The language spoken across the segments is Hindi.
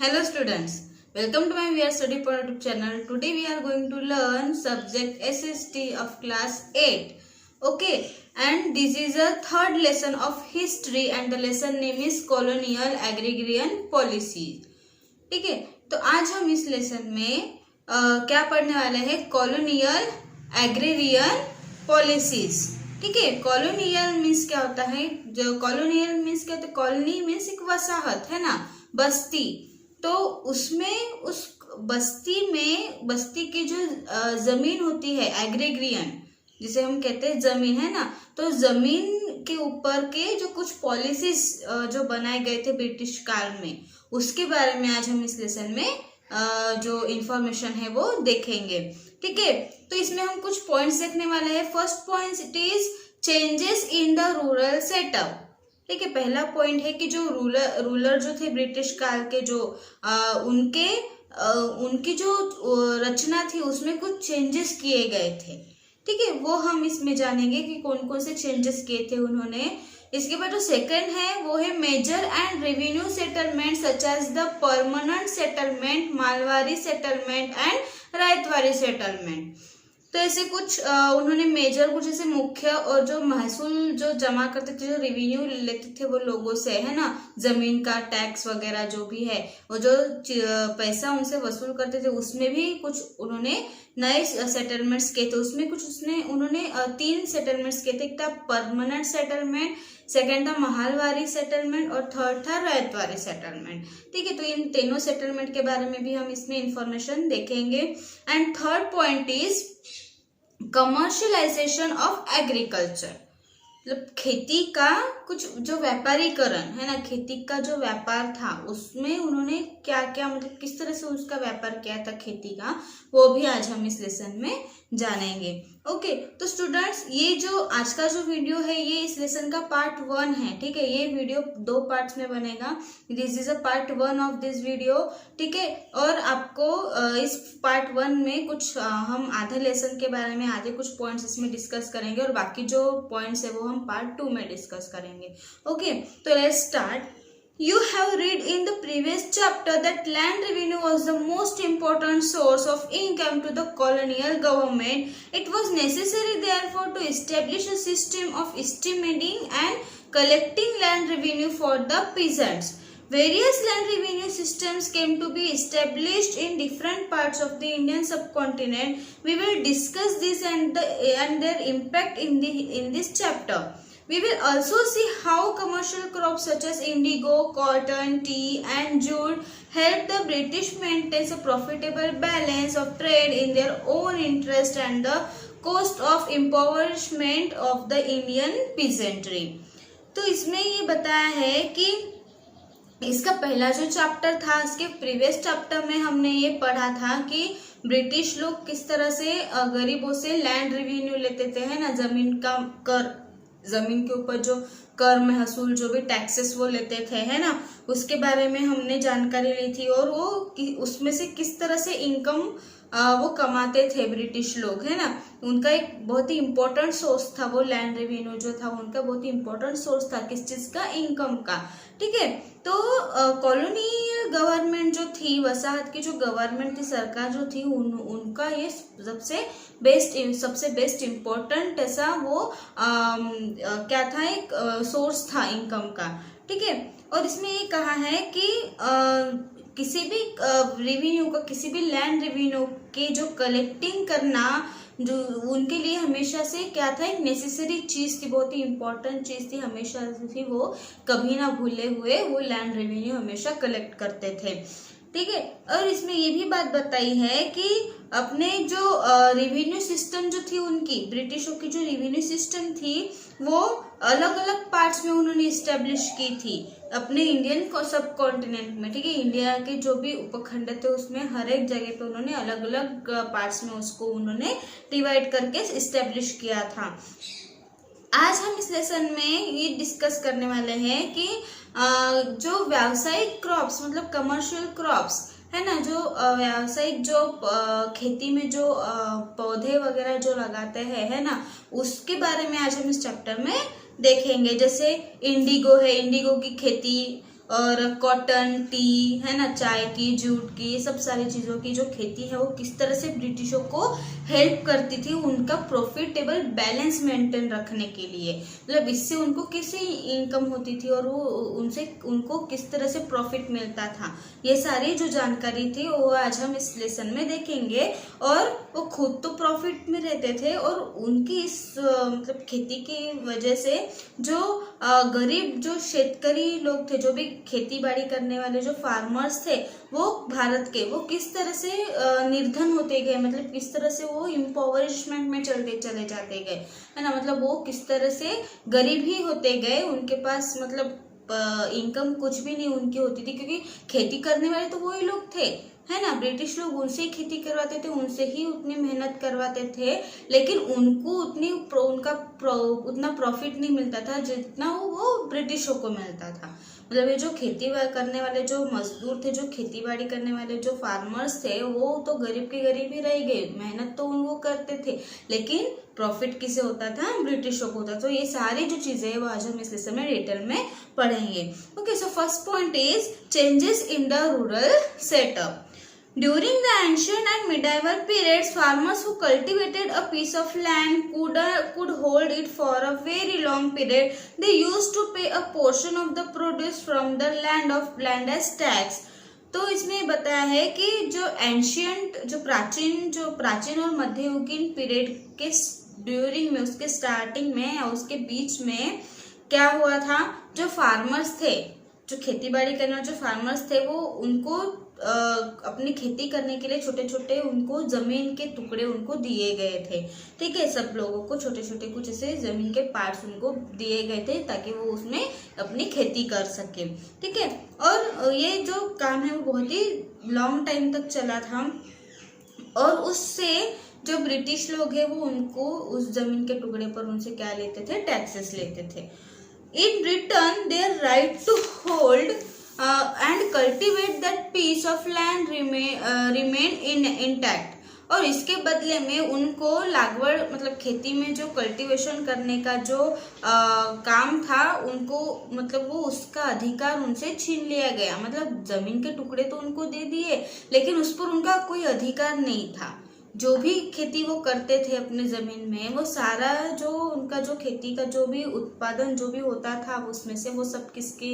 Hello students, welcome to my VR Study for YouTube channel. Today we are going to learn subject SST of class 8. Okay, and this is a third lesson of history and the lesson name is colonial agrarian policies. ठीक है, तो आज हम इस लेसन में क्या पढ़ने वाले हैं? Colonial agrarian policies. ठीक है, कॉलोनियल मीन्स क्या होता है? जो कॉलोनियल मीन्स क्या होता है? कॉलोनी मीन्स एक वसाहत है ना, बस्ती. तो उसमें उस बस्ती में बस्ती की जो जमीन होती है एग्रेरियन, जिसे हम कहते हैं जमीन है ना, तो जमीन के ऊपर के जो कुछ पॉलिसीज जो बनाए गए थे ब्रिटिश काल में, उसके बारे में आज हम इस लेसन में जो इंफॉर्मेशन है वो देखेंगे. ठीक है, तो इसमें हम कुछ पॉइंट्स देखने वाले हैं. First point it is changes in the rural setup. ठीक है, पहला पॉइंट है कि जो रूलर जो थे ब्रिटिश काल के, जो उनकी जो रचना थी उसमें कुछ चेंजेस किए गए थे. ठीक है, वो हम इसमें जानेंगे कि कौन कौन से चेंजेस किए थे उन्होंने. इसके बाद जो सेकंड है वो है major and revenue settlement such as the permanent settlement, Mahalwari settlement and Ryotwari settlement. तो ऐसे कुछ उन्होंने मेजर कुछ ऐसे मुख्य और जो महसूल जो जमा करते थे, जो रेवेन्यू लेते थे वो लोगों से, है ना, जमीन का टैक्स वगैरह जो भी है, वो जो पैसा उनसे वसूल करते थे, उसमें भी कुछ उन्होंने नए सेटलमेंट्स किए थे. उसमें कुछ उन्होंने 3 सेटलमेंट्स किए थे. एक था परमानेंट सेटलमेंट, सेकेंड था महालवारी सेटलमेंट और थर्ड था रैयतवारी सेटलमेंट. ठीक है, तो इन तीनों सेटलमेंट के बारे में भी हम इसमें इंफॉर्मेशन देखेंगे. And third point is commercialisation of agriculture. मतलब खेती का कुछ जो व्यापारीकरण है ना, खेती का जो व्यापार था उसमें उन्होंने क्या क्या, मतलब किस तरह से उसका व्यापार किया था खेती का, वो भी आज हम इस लेसन में जानेंगे. ओके, तो स्टूडेंट्स ये जो आज का जो वीडियो है ये इस लेसन का पार्ट 1 है. ठीक है, ये वीडियो 2 पार्ट्स में बनेगा. This is a part 1 of this video. ठीक है, और आपको इस पार्ट 1 में कुछ हम आधे लेसन के बारे में आधे कुछ पॉइंट्स इसमें डिस्कस करेंगे और बाकी जो पॉइंट्स है वो हम पार्ट 2 में डिस्कस करेंगे. ओके, तो let's start. You have read in the previous chapter that land revenue was the most important source of income to the colonial government. It was necessary therefore to establish a system of estimating and collecting land revenue for the peasants. Various land revenue systems came to be established in different parts of the Indian subcontinent. We will discuss this and their impact in this chapter. We will also see how commercial crops such as indigo, cotton, tea and jute helped the British maintain a profitable balance of trade in their own interest and the cost of impoverishment of the Indian peasantry. तो इसमें ये बताया है कि इसका पहला जो चैप्टर था, इसके प्रीवियस चैप्टर में हमने ये पढ़ा था कि ब्रिटिश लोग किस तरह से गरीबों से लैंड रेवेन्यू लेते थे, है ना, जमीन का कर, जमीन के ऊपर जो कर महसूल जो भी टैक्सेस वो लेते थे, है ना, उसके बारे में हमने जानकारी ली थी. और वो उसमें से किस तरह से इनकम वो कमाते थे ब्रिटिश लोग, है ना. उनका एक बहुत ही इम्पोर्टेंट सोर्स था वो लैंड रेवेन्यू जो था, उनका बहुत ही इम्पोर्टेंट सोर्स था किस चीज का, इनकम का. ठीक है, तो कॉलोनियल गवर्नमेंट जो थी, वसाहत की जो गवर्नमेंट थी, सरकार जो थी, उनका ये सबसे बेस्ट इम्पोर्टेंट ऐसा वो क्या था, एक सोर्स था इनकम का. ठीक है, और इसमें ये कहा है कि किसी भी रेवेन्यू का, किसी भी लैंड रेवेन्यू के जो कलेक्टिंग करना जो उनके लिए हमेशा से क्या था, एक नेसेसरी चीज थी, बहुत ही इम्पोर्टेंट चीज थी, हमेशा से वो कभी ना भूले हुए वो लैंड रेवेन्यू हमेशा कलेक्ट करते थे. ठीक है, और इसमें ये भी बात बताई है कि अपने जो रेवेन्यू सिस्टम जो थी उनकी, ब्रिटिशों की जो रेवेन्यू सिस्टम थी वो अलग अलग पार्ट्स में उन्होंने इस्टेब्लिश की थी अपने इंडियन सब कॉन्टिनेंट में. ठीक है, इंडिया के जो भी उपखंड थे उसमें हर एक जगह पे उन्होंने अलग अलग पार्ट्स में उसको उन्होंने डिवाइड करके इस्टेब्लिश किया था. आज हम इस लेसन में ये डिस्कस करने वाले हैं कि जो व्यावसायिक क्रॉप्स, मतलब कमर्शियल क्रॉप्स है ना, जो व्यावसायिक जो खेती में जो पौधे वगैरह जो लगाते हैं, है ना, उसके बारे में आज हम इस चैप्टर में देखेंगे. जैसे इंडिगो है, इंडिगो की खेती, और कॉटन, टी, है ना, चाय की, जूट की, ये सब सारी चीजों की जो खेती है वो किस तरह से ब्रिटिशों को हेल्प करती थी उनका प्रॉफिटेबल बैलेंस मेंटेन रखने के लिए। मतलब इससे उनको कैसे इनकम होती थी और वो उनको किस तरह से प्रॉफिट मिलता था, ये सारी जो जानकारी थी वो आज हम इस लेसन में देखेंगे। और वो खुद तो प्रॉफिट में रहते थे और उनकी इस मतलब खेती की वजह से जो गरीब जो शेतकरी लोग थे, जो भी खेती बाड़ी करने वाले जो फार्मर्स थे वो भारत के, वो किस तरह से निर्धन होते गए, मतलब किस तरह से वो इम्पोवरिशमेंट में चले जाते गए, है ना। मतलब वो किस तरह से गरीब ही होते गए, उनके पास मतलब इनकम कुछ भी नहीं उनकी होती थी, क्योंकि खेती करने वाले तो वही लोग थे, है ना। ब्रिटिश लोग उनसे ही खेती करवाते थे, उनसे ही उतनी मेहनत करवाते थे, लेकिन उनको उतना प्रॉफिट नहीं मिलता था जितना वो ब्रिटिशों को मिलता था। मतलब ये जो खेती करने वाले जो मजदूर थे, जो खेती बाड़ी करने वाले जो फार्मर्स थे, वो तो गरीब के गरीब ही रह गए, मेहनत तो वो करते थे, लेकिन प्रॉफिट किसे होता था, ब्रिटिशों को होता। तो ये सारी जो चीजें है वो आज हम इस लेसन में डिटेल में पढ़ेंगे। Okay, so first point is changes in the rural setup. During the ancient and medieval periods, farmers who cultivated a piece of land could hold it for a very long period. They used to pay a portion of the produce from the land as tax. तो इसमें बताया है कि जो एंशियंट, जो प्राचीन और मध्ययुगीन पीरियड के ड्यूरिंग में, उसके स्टार्टिंग में या उसके बीच में क्या हुआ था, जो फार्मर्स थे, जो खेती बाड़ी करने वाले जो फार्मर्स थे, वो उनको अपनी खेती करने के लिए छोटे छोटे उनको जमीन के टुकड़े उनको दिए गए थे। ठीक है, सब लोगों को छोटे छोटे कुछ ऐसे जमीन के पार्ट्स उनको दिए गए थे ताकि वो उसमें अपनी खेती कर सके। ठीक है, और ये जो काम है वो बहुत ही लॉन्ग टाइम तक चला था और उससे जो ब्रिटिश लोग हैं वो उनको उस जमीन के टुकड़े पर उनसे क्या लेते थे, टैक्सेस लेते थे। In return their right to hold and cultivate that piece of land remain intact। और इसके बदले में उनको लागवड़ मतलब खेती में जो कल्टीवेशन करने का जो काम था, उनको मतलब वो उसका अधिकार उनसे छीन लिया गया। मतलब जमीन के टुकड़े तो उनको दे दिए, लेकिन उस पर उनका कोई अधिकार नहीं था। जो भी खेती वो करते थे अपने जमीन में, वो सारा जो उनका जो खेती का जो भी उत्पादन जो भी होता था, उसमें से वो सब किसके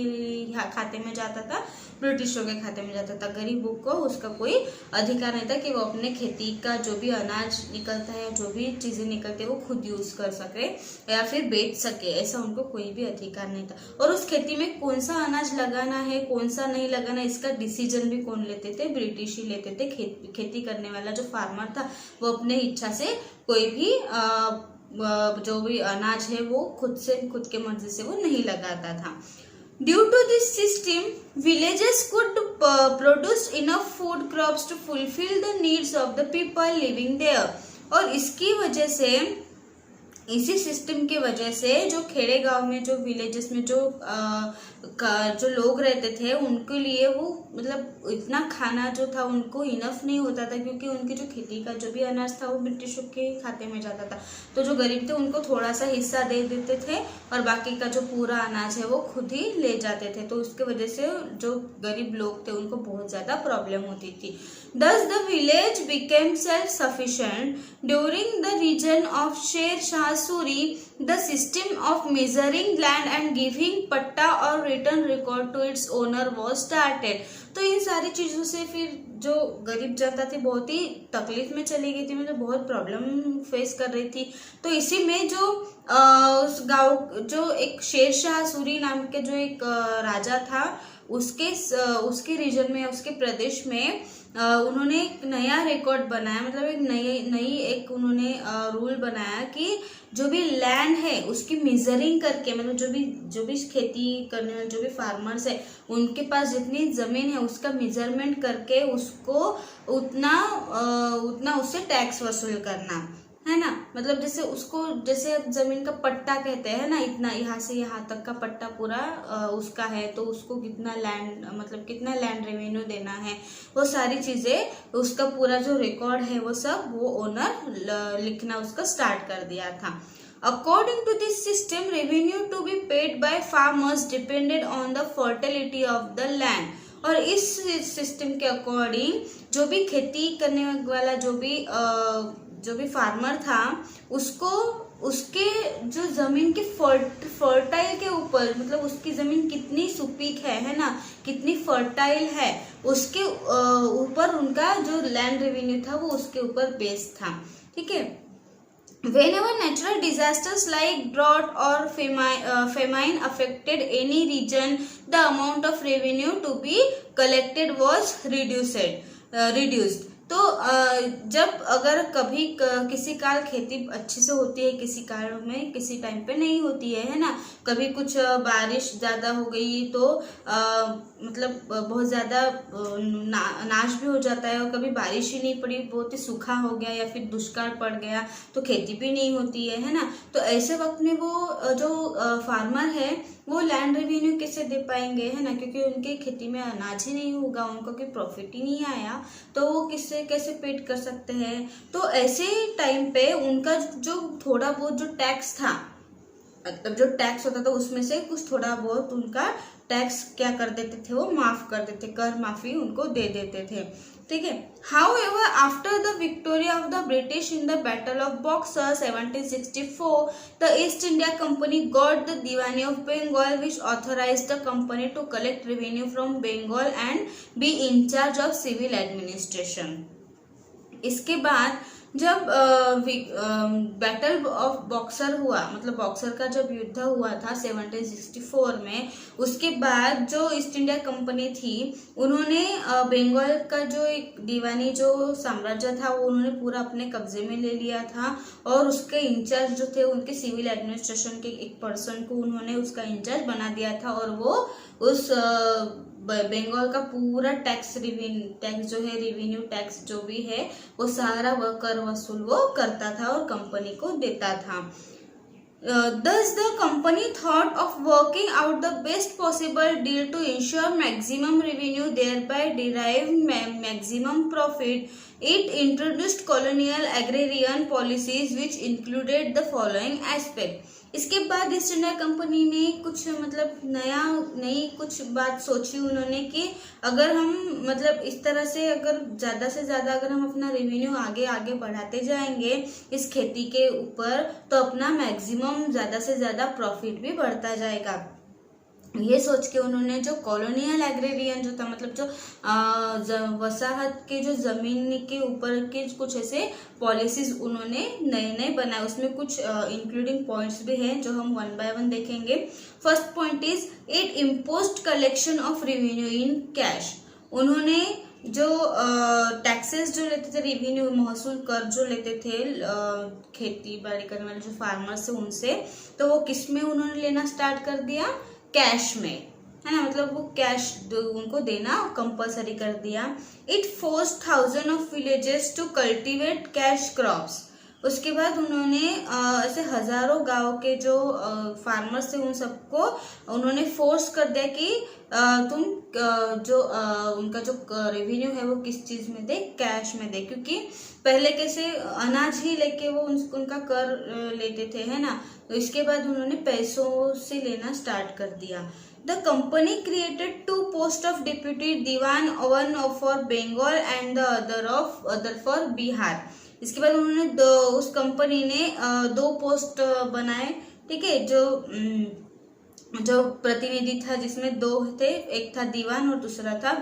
खाते में जाता था, ब्रिटिशों के खाते में जाता था। गरीबों को उसका कोई अधिकार नहीं था कि वो अपने खेती का जो भी अनाज निकलता है, जो भी चीजें निकलती है, वो खुद यूज कर सके या फिर बेच सके, ऐसा उनको कोई भी अधिकार नहीं था। और उस खेती में कौन सा अनाज लगाना है, कौन सा नहीं लगाना, इसका डिसीजन भी कौन लेते थे, ब्रिटिश ही लेते थे। खेती करने वाला जो फार्मर था वो अपने इच्छा से कोई भी जो भी अनाज है वो खुद के मर्जी से वो नहीं लगाता था। Due to this system, villages could produce enough food crops to fulfill the needs of the people living there। और इसकी वजह से, इसी सिस्टम की वजह से जो खेड़े गांव में, जो विलेजेस में जो लोग रहते थे, उनके लिए वो मतलब इतना खाना जो था उनको इनफ नहीं होता था, क्योंकि उनकी जो खेती का जो भी अनाज था वो ब्रिटिशों के खाते में जाता था। तो जो गरीब थे उनको थोड़ा सा हिस्सा दे देते थे और बाकी का जो पूरा अनाज है वो खुद ही ले जाते थे। तो उसके वजह से जो गरीब लोग थे उनको बहुत ज्यादा प्रॉब्लम होती थी। Thus the village became self-sufficient. During the region of Sher Shah Suri, the system of measuring land and giving patta or written record to its owner was started। तो इन सारी चीजों से फिर जो गरीब जनता थी बहुत ही तकलीफ में चली गई थी, मतलब बहुत प्रॉब्लम फेस कर रही थी। तो इसी में जो उस गांव जो एक शेर शाह सूरी नाम के जो एक राजा था, उसके रीजन में, उसके प्रदेश में उन्होंने एक नया रिकॉर्ड बनाया, मतलब एक नई उन्होंने रूल बनाया कि जो भी लैंड है उसकी मेजरिंग करके, मतलब जो भी खेती करने वाले जो भी फार्मर्स है उनके पास जितनी जमीन है उसका मेजरमेंट करके उसको उतना उससे टैक्स वसूल करना, है ना। मतलब जैसे जमीन का पट्टा कहते हैं ना, इतना यहाँ से यहाँ तक का पट्टा पूरा उसका है, तो उसको कितना लैंड रेवेन्यू देना है, वो सारी चीजें उसका पूरा जो रिकॉर्ड है वो सब वो ओनर लिखना उसका स्टार्ट कर दिया था। According to this system, revenue to be paid by farmers depended on the fertility of the land. और इस सिस्टम के अकॉर्डिंग जो भी खेती करने वाला जो भी फार्मर था उसको उसके जो जमीन के फर्टाइल के ऊपर, मतलब उसकी जमीन कितनी सुपीक है ना, कितनी फर्टाइल है, उसके ऊपर उनका जो लैंड रेवेन्यू था वो उसके ऊपर बेस्ड था। ठीक है। Whenever natural disasters like drought or famine affected any region, the amount of revenue to be collected was reduced. तो जब अगर कभी किसी काल खेती अच्छे से होती है, किसी काल में किसी टाइम पे नहीं होती है ना, कभी कुछ बारिश ज़्यादा हो गई तो मतलब बहुत ज़्यादा नाश भी हो जाता है, और कभी बारिश ही नहीं पड़ी, बहुत ही सूखा हो गया या फिर दुष्काल पड़ गया तो खेती भी नहीं होती है ना। तो ऐसे वक्त में वो जो फार्मर है वो लैंड रेवेन्यू कैसे दे पाएंगे, है ना, क्योंकि उनके खेती में अनाज ही नहीं होगा, उनको कोई प्रॉफिट ही नहीं आया, तो वो कैसे पेड कर सकते हैं। तो ऐसे टाइम पे उनका जो थोड़ा बहुत जो टैक्स था, मतलब जो टैक्स होता था उसमें से कुछ थोड़ा बहुत उनका टैक्स क्या कर देते थे, वो माफ कर देते, कर माफी उनको दे देते थे। ठीक है। However, after the victory of the British in the Battle of Boxer 1764, the East India Company got the Diwani of Bengal, which authorized the company to collect revenue from Bengal and be in charge of civil administration. इसके बाद जब बैटल ऑफ बॉक्सर हुआ, मतलब बॉक्सर का जब युद्ध हुआ था 1764 में, उसके बाद जो ईस्ट इंडिया कंपनी थी उन्होंने बंगाल का जो एक दीवानी जो साम्राज्य था वो उन्होंने पूरा अपने कब्जे में ले लिया था, और उसके इंचार्ज जो थे उनके सिविल एडमिनिस्ट्रेशन के एक पर्सन को उन्होंने उसका इंचार्ज बना दिया था, और वो उस बंगाल का पूरा टैक्स जो है रेवेन्यू टैक्स जो भी है वो सारा कर वसूल वो करता था और कंपनी को देता था। Thus the company thought of working out the best possible deal to ensure maximum revenue, thereby derive maximum profit. It introduced colonial agrarian policies which included the following aspect. इसके बाद ईस्ट इंडिया कंपनी ने कुछ मतलब नई कुछ बात सोची उन्होंने कि अगर हम मतलब इस तरह से अगर ज़्यादा से ज़्यादा अगर हम अपना रेवेन्यू आगे बढ़ाते जाएंगे इस खेती के ऊपर, तो अपना मैक्सिमम ज़्यादा से ज़्यादा प्रॉफिट भी बढ़ता जाएगा। ये सोच के उन्होंने जो कॉलोनियल एग्रेरियन जो था, मतलब जो वसाहत के जो जमीन के ऊपर के कुछ ऐसे पॉलिसीज उन्होंने नए बनाए, उसमें कुछ इंक्लूडिंग पॉइंट्स भी हैं जो हम वन बाय वन देखेंगे। First point is it imposed collection of revenue in cash. उन्होंने जो टैक्सेस जो लेते थे, रेवेन्यू महसूल कर जो लेते थे खेती बाड़ी करने वाले जो फार्मर्स है उनसे, तो वो किस में उन्होंने लेना स्टार्ट कर दिया, कैश में, है ना, मतलब वो कैश उनको देना कंपलसरी कर दिया। It forced thousand of villages to cultivate cash crops. उसके बाद उन्होंने ऐसे हजारों गांव के जो फार्मर्स थे उन सबको उन्होंने फोर्स कर दिया कि तुम जो उनका जो रेवेन्यू है वो किस चीज में दे, कैश में दे, क्योंकि पहले कैसे अनाज ही लेके वो उनका कर लेते थे, है ना, तो इसके बाद उन्होंने पैसों से लेना स्टार्ट कर दिया। The company created 2 post of deputy diwan, one for Bengal and the other for Bihar. इसके बाद उन्होंने उस कंपनी ने 2 पोस्ट बनाए, ठीक है, जो प्रतिनिधि था जिसमें 2 थे, एक था दीवान और दूसरा था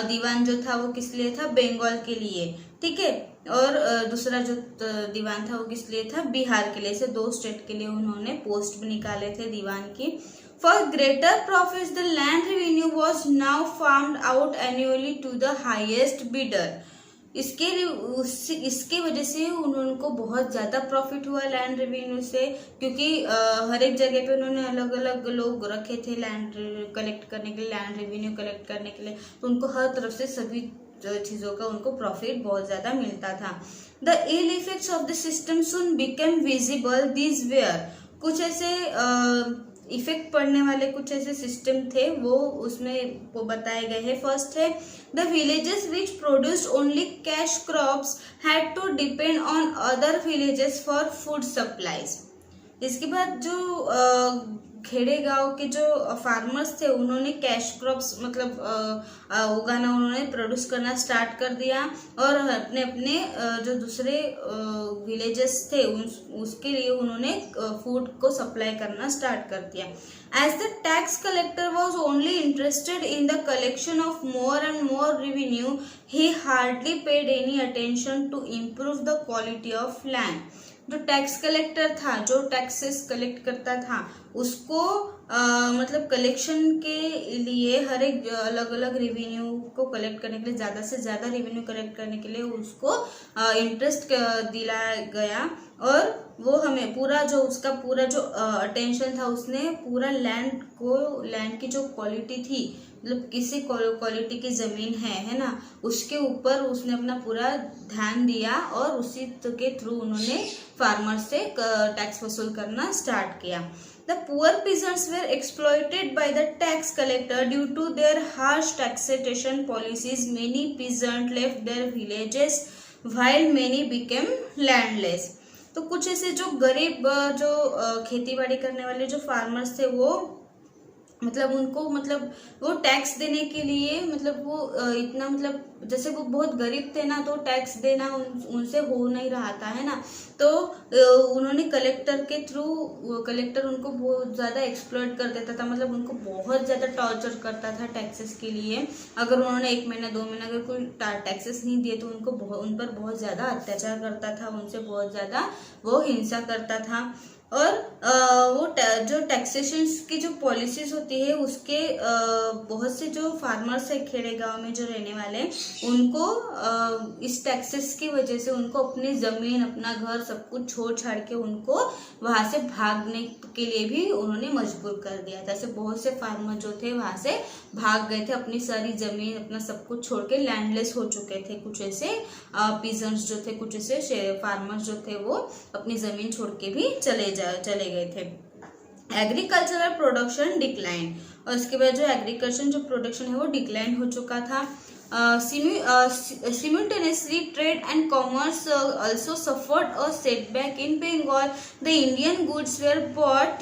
दीवान जो था वो किस लिए था, बंगाल के लिए, ठीक है, और दूसरा जो दीवान था वो किस लिए था, बिहार के लिए। ऐसे 2 स्टेट के लिए उन्होंने पोस्ट भी निकाले थे दीवान की। For greater profits the land revenue was now farmed out annually to the highest bidder. इसके वजह से उनको बहुत ज़्यादा प्रॉफिट हुआ लैंड रेवेन्यू से, क्योंकि हर एक जगह पे उन्होंने अलग अलग लोग रखे थे लैंड कलेक्ट करने के लिए, लैंड रेवेन्यू कलेक्ट करने के लिए, तो उनको हर तरफ से सभी चीज़ों का उनको प्रॉफिट बहुत ज़्यादा मिलता था। The ill effects of the system soon become visible, this were. कुछ ऐसे इफेक्ट पड़ने वाले कुछ ऐसे सिस्टम थे वो उसमें वो बताए गए हैं। फर्स्ट है the villages which produced only cash crops had to depend on other villages for food supplies. इसके बाद जो खेड़े गांव के जो फार्मर्स थे उन्होंने कैश क्रॉप्स मतलब उगाना उन्होंने प्रोड्यूस करना स्टार्ट कर दिया और अपने अपने जो दूसरे विलेजेस थे उसके लिए उन्होंने फूड को सप्लाई करना स्टार्ट कर दिया। As the tax collector was only interested in the collection of more and more revenue, he hardly paid any attention to improve the quality of land. जो टैक्स कलेक्टर था, जो टैक्सेस कलेक्ट करता था, उसको मतलब कलेक्शन के लिए हर एक अलग अलग रेवेन्यू को कलेक्ट करने के लिए, ज़्यादा से ज़्यादा रेवेन्यू कलेक्ट करने के लिए उसको इंटरेस्ट दिलाया गया और वो हमें पूरा जो उसका पूरा जो अटेंशन था, उसने पूरा लैंड की जो क्वालिटी थी, मतलब किसी क्वालिटी की ज़मीन है ना, उसके ऊपर उसने अपना पूरा ध्यान दिया और उसी के थ्रू उन्होंने फार्मर से टैक्स वसूल करना स्टार्ट किया। The poor peasants were exploited by the tax collector due to their harsh taxation policies. Many peasants left their villages while many became landless. तो कुछ ऐसे जो गरीब जो खेती बाड़ी करने वाले जो फार्मर्स थे वो मतलब उनको मतलब वो टैक्स देने के लिए मतलब वो इतना मतलब जैसे वो बहुत गरीब थे ना, तो टैक्स देना उनसे हो नहीं रहा था, है ना। तो उन्होंने कलेक्टर के थ्रू, कलेक्टर उनको बहुत ज़्यादा एक्सप्लॉइट कर देता था, मतलब उनको बहुत ज़्यादा टॉर्चर करता था टैक्सेस के लिए। अगर उन्होंने 1 महीना 2 महीना अगर कोई टैक्सेस नहीं दिए तो उन पर बहुत ज़्यादा अत्याचार करता था, उनसे बहुत ज़्यादा वो हिंसा करता था। और वो जो टैक्सेशन की जो पॉलिसीज होती है उसके बहुत से जो फार्मर्स है खेड़े गांव में जो रहने वाले, उनको इस टैक्सेस की वजह से उनको अपनी ज़मीन, अपना घर सब कुछ छोड़ छाड़ के उनको वहाँ से भागने के लिए भी उन्होंने मजबूर कर दिया था। ऐसे बहुत से फार्मर जो थे वहाँ से भाग गए थे, अपनी सारी ज़मीन अपना सब कुछ छोड़ के लैंडलेस हो चुके थे। कुछ ऐसे पीजेंट्स जो थे, कुछ ऐसे फार्मर्स जो थे वो अपनी ज़मीन छोड़ के भी चले गए थे। एग्रीकल्चरल प्रोडक्शन डिक्लाइन, और उसके बाद जो एग्रीकल्चर जो प्रोडक्शन है वो डिक्लाइन हो चुका था। Simultaneously, trade and commerce also suffered a setback in Bengal. The Indian goods were bought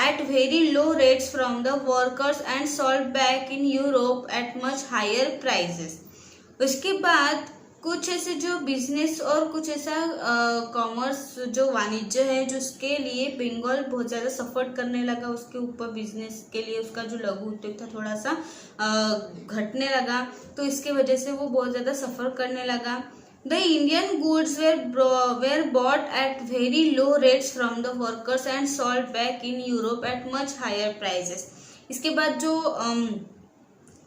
at very low rates from the workers and sold back in Europe at much higher prices. उसके बाद कुछ ऐसे जो बिजनेस और कुछ ऐसा कॉमर्स जो वाणिज्य है जिसके लिए बंगाल बहुत ज़्यादा सफर करने लगा, उसके ऊपर बिजनेस के लिए उसका जो लघु उद्योग था थोड़ा सा घटने लगा, तो इसके वजह से वो बहुत ज़्यादा सफर करने लगा। The Indian goods were bought at very low rates from the workers and sold back in Europe at much higher prices. इसके बाद जो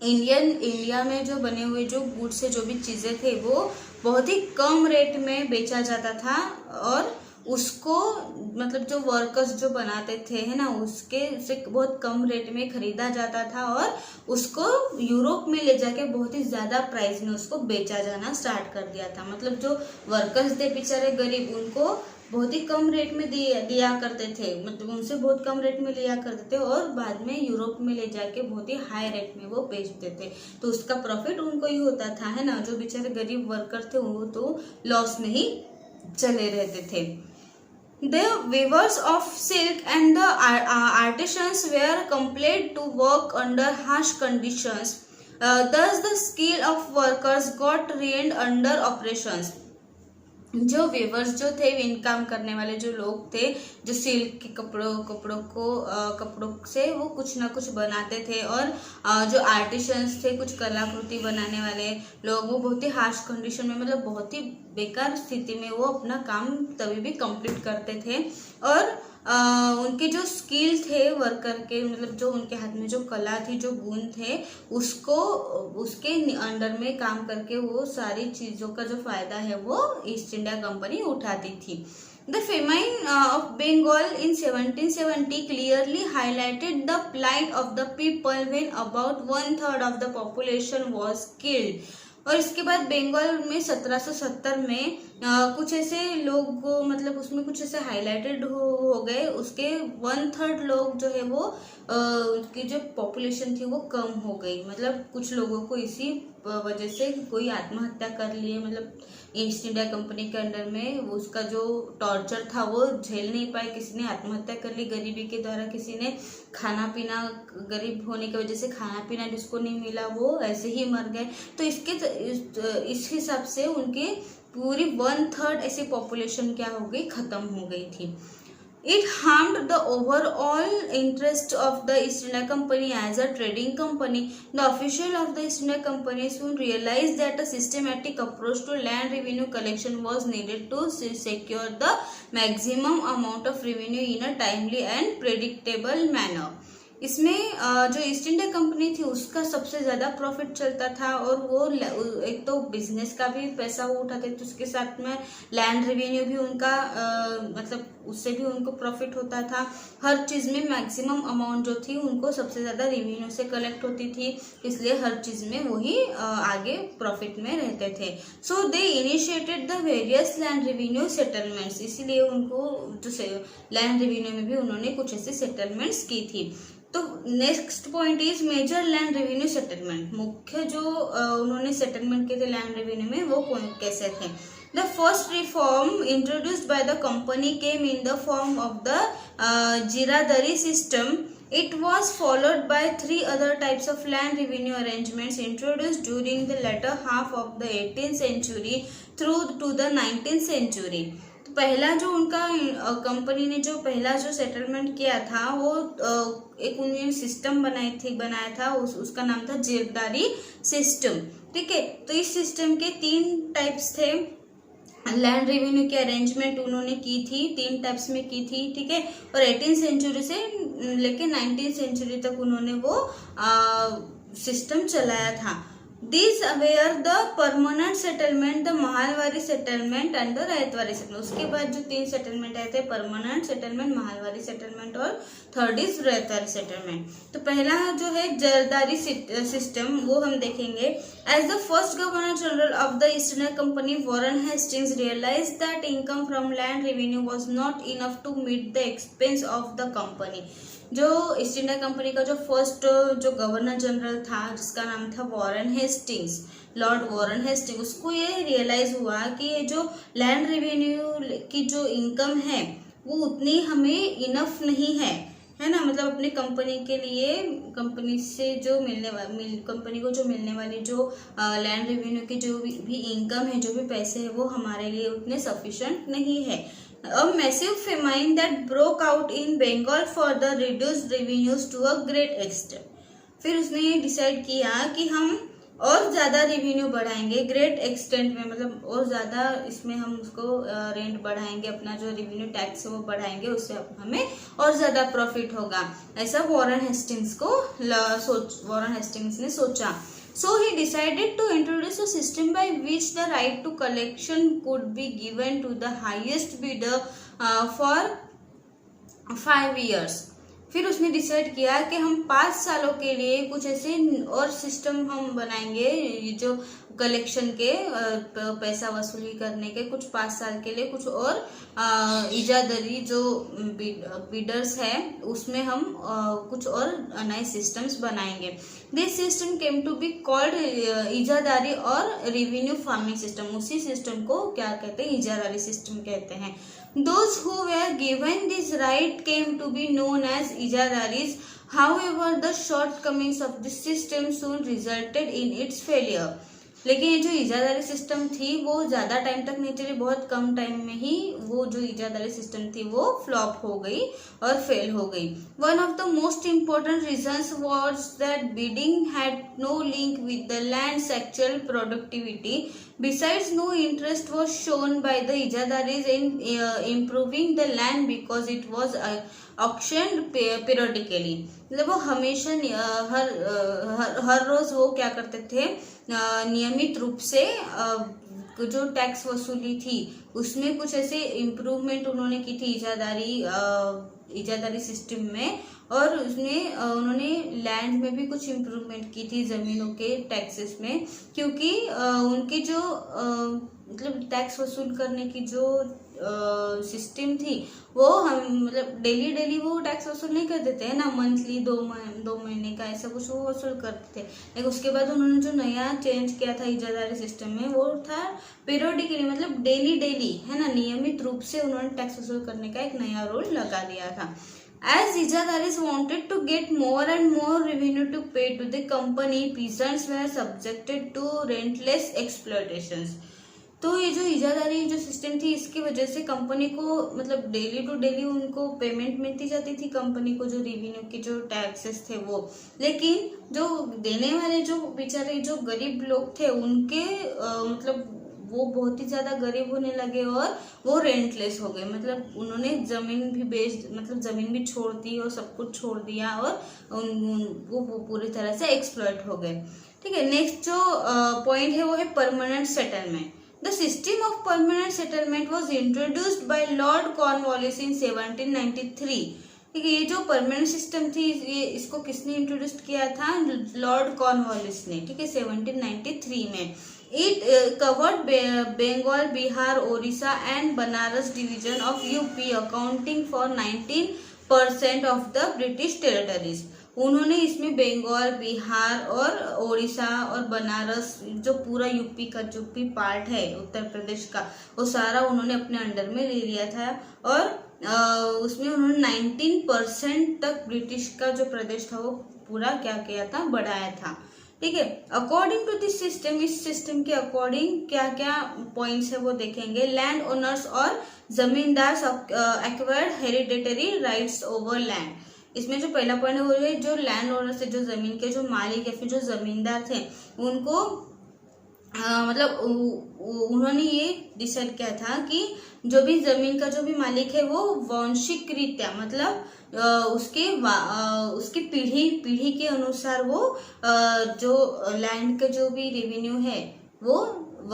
इंडिया में जो बने हुए जो गुड्स से जो भी चीज़ें थे वो बहुत ही कम रेट में बेचा जाता था और उसको मतलब जो वर्कर्स जो बनाते थे, है ना, उससे बहुत कम रेट में खरीदा जाता था और उसको यूरोप में ले जाके बहुत ही ज़्यादा प्राइस में उसको बेचा जाना स्टार्ट कर दिया था। मतलब जो वर्कर्स थे बेचारे गरीब, उनको बहुत ही कम रेट में दिया करते थे, मतलब उनसे बहुत कम रेट में लिया करते थे और बाद में यूरोप में ले जाके बहुत ही हाई रेट में वो बेचते थे, तो उसका प्रॉफिट उनको ही होता था, है ना। जो बेचारे गरीब वर्कर थे वो तो लॉस में ही चले रहते थे। The weavers of silk and the artisans were compelled to work under harsh conditions. Thus the skill of workers got ruined under oppressions. जो वेवर्स जो थे, विन काम करने वाले जो लोग थे, जो सिल्क के कपड़ों से वो कुछ ना कुछ बनाते थे और जो आर्टिशंस थे, कुछ कलाकृति बनाने वाले लोग, वो बहुत ही हार्श कंडीशन में, मतलब बहुत ही बेकार स्थिति में वो अपना काम तभी भी कंप्लीट करते थे और उनके जो स्किल थे वर्कर के, मतलब जो उनके हाथ में जो कला थी, जो गुण थे, उसके अंडर में काम करके वो सारी चीज़ों का जो फायदा है वो ईस्ट इंडिया कंपनी उठाती थी। The famine of Bengal in 1770 clearly highlighted the plight of the people when about 1/3 of the population was killed. और इसके बाद बंगाल में 1770 में कुछ ऐसे लोग, मतलब उसमें कुछ ऐसे हाईलाइटेड हो गए, उसके 1/3 लोग जो है वो उसकी जो पॉपुलेशन थी वो कम हो गई, मतलब कुछ लोगों को इसी वजह से कोई आत्महत्या कर लिए, मतलब ईस्ट इंडिया कंपनी के अंडर में उसका जो टॉर्चर था वो झेल नहीं पाए, किसी ने आत्महत्या कर ली गरीबी के द्वारा, किसी ने खाना पीना, गरीब होने की वजह से खाना पीना जिसको नहीं मिला वो ऐसे ही मर गए। तो इस हिसाब से उनके पूरी 1/3 ऐसी पॉपुलेशन क्या हो गई, खत्म हो गई थी। It harmed the overall interest of the East India Company as a trading company. The official of the East India Company soon realized that a systematic approach to land revenue collection was needed to secure the maximum amount of revenue in a timely and predictable manner. इसमें जो ईस्ट इंडिया कंपनी थी उसका सबसे ज़्यादा प्रॉफिट चलता था, और वो एक तो बिजनेस का भी पैसा वो उठाते थे, उसके साथ में लैंड रेवेन्यू भी उनका मतलब उससे भी उनको प्रॉफिट होता था। हर चीज़ में मैक्सिमम अमाउंट जो थी उनको सबसे ज़्यादा रेवेन्यू से कलेक्ट होती थी, इसलिए हर चीज़ में वही आगे प्रॉफिट में रहते थे। So they initiated the various land revenue settlements, इसीलिए उनको जो लैंड रेवेन्यू में भी उन्होंने कुछ ऐसे सेटलमेंट्स की थी। तो next point is major land revenue settlement. मुख्य जो उन्होंने सेटलमेंट किए थे लैंड रेवेन्यू में वो कैसे थे। The first reform introduced by the company came in the form of the Izaradari system. It was followed by 3 other types of land revenue arrangements introduced during the latter half of the 18th century through to the 19th century. पहला जो उनका कंपनी ने जो पहला जो सेटलमेंट किया था वो एक उन्होंने सिस्टम बनाया था, उसका नाम था जीरदारी सिस्टम। ठीक है, तो इस सिस्टम के 3 टाइप्स थे। लैंड रेवेन्यू की अरेंजमेंट उन्होंने की थी, 3 टाइप्स में की थी। ठीक है, और 18th सेंचुरी से लेके 19th सेंचुरी तक उन्होंने वो सिस्टम चलाया था। These were the permanent settlement, the Mahalwari settlement and the Ryotwari settlement. उसके बाद जो 3 सेटलमेंट आए थे, परमानेंट सेटलमेंट, महालवारी सेटलमेंट और थर्ड इज रैयतवारी सेटलमेंट। तो पहला जो है जरदारी सिस्टम वो हम देखेंगे। As the first governor general of the East India Company Warren Hastings realise that income from land revenue was not enough to meet the expense of the company. जो ईस्ट इंडिया कंपनी का जो फर्स्ट जो गवर्नर जनरल था जिसका नाम था Warren Hastings, Lord Warren Hastings, उसको ये रियलाइज हुआ कि ये जो लैंड रेवेन्यू की जो इनकम है वो उतनी हमें इनफ नहीं है ना। मतलब अपनी कंपनी के लिए, कंपनी से जो कंपनी को जो मिलने वाली जो लैंड रेवेन्यू की जो भी इनकम है, जो भी पैसे है, वो हमारे लिए उतने सफिशिएंट नहीं है। A massive famine that broke out in Bengal further reduced revenues to a great extent. फिर उसने ये डिसाइड किया कि हम और ज़्यादा रेवेन्यू बढ़ाएंगे, ग्रेट एक्सटेंट में, मतलब और ज़्यादा इसमें हम उसको रेंट बढ़ाएंगे, अपना जो रेवेन्यू टैक्स है वो बढ़ाएंगे, उससे हमें और ज़्यादा प्रॉफिट होगा। ऐसा वॉरेन हेस्टिंग्स ने सोचा। So he decided to introduce a system by which the right to collection could be given to the highest bidder for 5 years. फिर उसने डिसाइड किया कि हम 5 सालों के लिए कुछ ऐसे और सिस्टम हम बनाएंगे, जो कलेक्शन के पैसा वसूली करने के कुछ 5 साल के लिए कुछ और इजादरी जो बिडर्स है उसमें हम कुछ और नए सिस्टम्स बनाएंगे। This system came to be called Izaradari और रेवेन्यू फार्मिंग सिस्टम। उसी सिस्टम को क्या कहते हैं, इजादारी सिस्टम कहते हैं। Those who were given this right came to be known as ijadaris. However, the shortcomings of this system soon resulted in its failure. लेकिन ये जो इजादारी सिस्टम थी वो ज़्यादा टाइम तक नहीं चली, बहुत कम टाइम में ही वो जो इजादारी सिस्टम थी वो फ्लॉप हो गई और फेल हो गई। One of the most important reasons was that bidding had no link with the land's actual productivity. Besides, no interest was shown by the ijadaris in improving the land because it was auctioned periodically. मतलब वो हमेशा हर रोज वो क्या करते थे, नियमित रूप से जो टैक्स वसूली थी उसमें कुछ ऐसे इम्प्रूवमेंट उन्होंने की थी इजादारी सिस्टम में, और उसमें उन्होंने लैंड में भी कुछ इम्प्रूवमेंट की थी, ज़मीनों के टैक्सेस में, क्योंकि उनकी जो मतलब टैक्स वसूल करने की जो सिस्टम थी वो हम मतलब डेली वो टैक्स वसूल नहीं कर देते हैं ना, मंथली 2 महीने का ऐसा कुछ वो वसूल करते थे। लेकिन उसके बाद उन्होंने जो नया चेंज किया था इजादारी सिस्टम में वो था पीरियोडिकली, मतलब डेली है ना, नियमित रूप से उन्होंने टैक्स वसूल करने का एक नया रूल लगा दिया था। As Ijadaris wanted to get more and more revenue to pay to the company, peasants were subjected to relentless exploitations. तो ये जो इजादारी जो सिस्टम थी इसकी वजह से कंपनी को मतलब डेली टू डेली उनको पेमेंट मिलती जाती थी कंपनी को, जो रेवेन्यू के जो टैक्सेस थे वो, लेकिन जो देने वाले जो बेचारे जो गरीब लोग थे उनके मतलब वो बहुत ही ज्यादा गरीब होने लगे और वो रेंटलेस हो गए, मतलब उन्होंने जमीन भी मतलब जमीन भी छोड़ दी और सब कुछ छोड़ दिया और वो पूरी तरह से एक्सप्लॉइट हो गए। ठीक है, नेक्स्ट जो पॉइंट है वो है permanent settlement. The system of permanent settlement was introduced by Lord Cornwallis in 1793। ठीक है, ये जो परमानेंट सिस्टम थी ये इसको किसने इंट्रोड्यूस किया था? लॉर्ड कॉर्नवालिस ने। ठीक है, 1793 में। It covered Bengal, Bihar, Orissa and Banaras division of UP, accounting for 19% of the British territories. उन्होंने इसमें बंगाल, बिहार और ओडिशा और बनारस, जो पूरा यूपी का जो भी पार्ट है उत्तर प्रदेश का, वो सारा उन्होंने अपने अंडर में ले लिया था और उसमें उन्होंने 19% तक ब्रिटिश का जो प्रदेश था वो पूरा क्या किया था? बढ़ाया था। ठीक है, अकॉर्डिंग टू दिस सिस्टम, इस सिस्टम के अकॉर्डिंग क्या क्या पॉइंट्स है वो देखेंगे। लैंड ओनर्स और जमींदार acquired hereditary rights over land. इसमें जो पहला पॉइंट है वो है जो लैंड ओनर्स है, जो जमीन के जो मालिक या फिर जो जमींदार थे उनको मतलब उन्होंने ये डिसाइड किया था कि जो भी जमीन का जो भी मालिक है वो वांशिक रीत्या मतलब उसकी पीढ़ी के अनुसार वो जो लैंड का जो भी रेवेन्यू है वो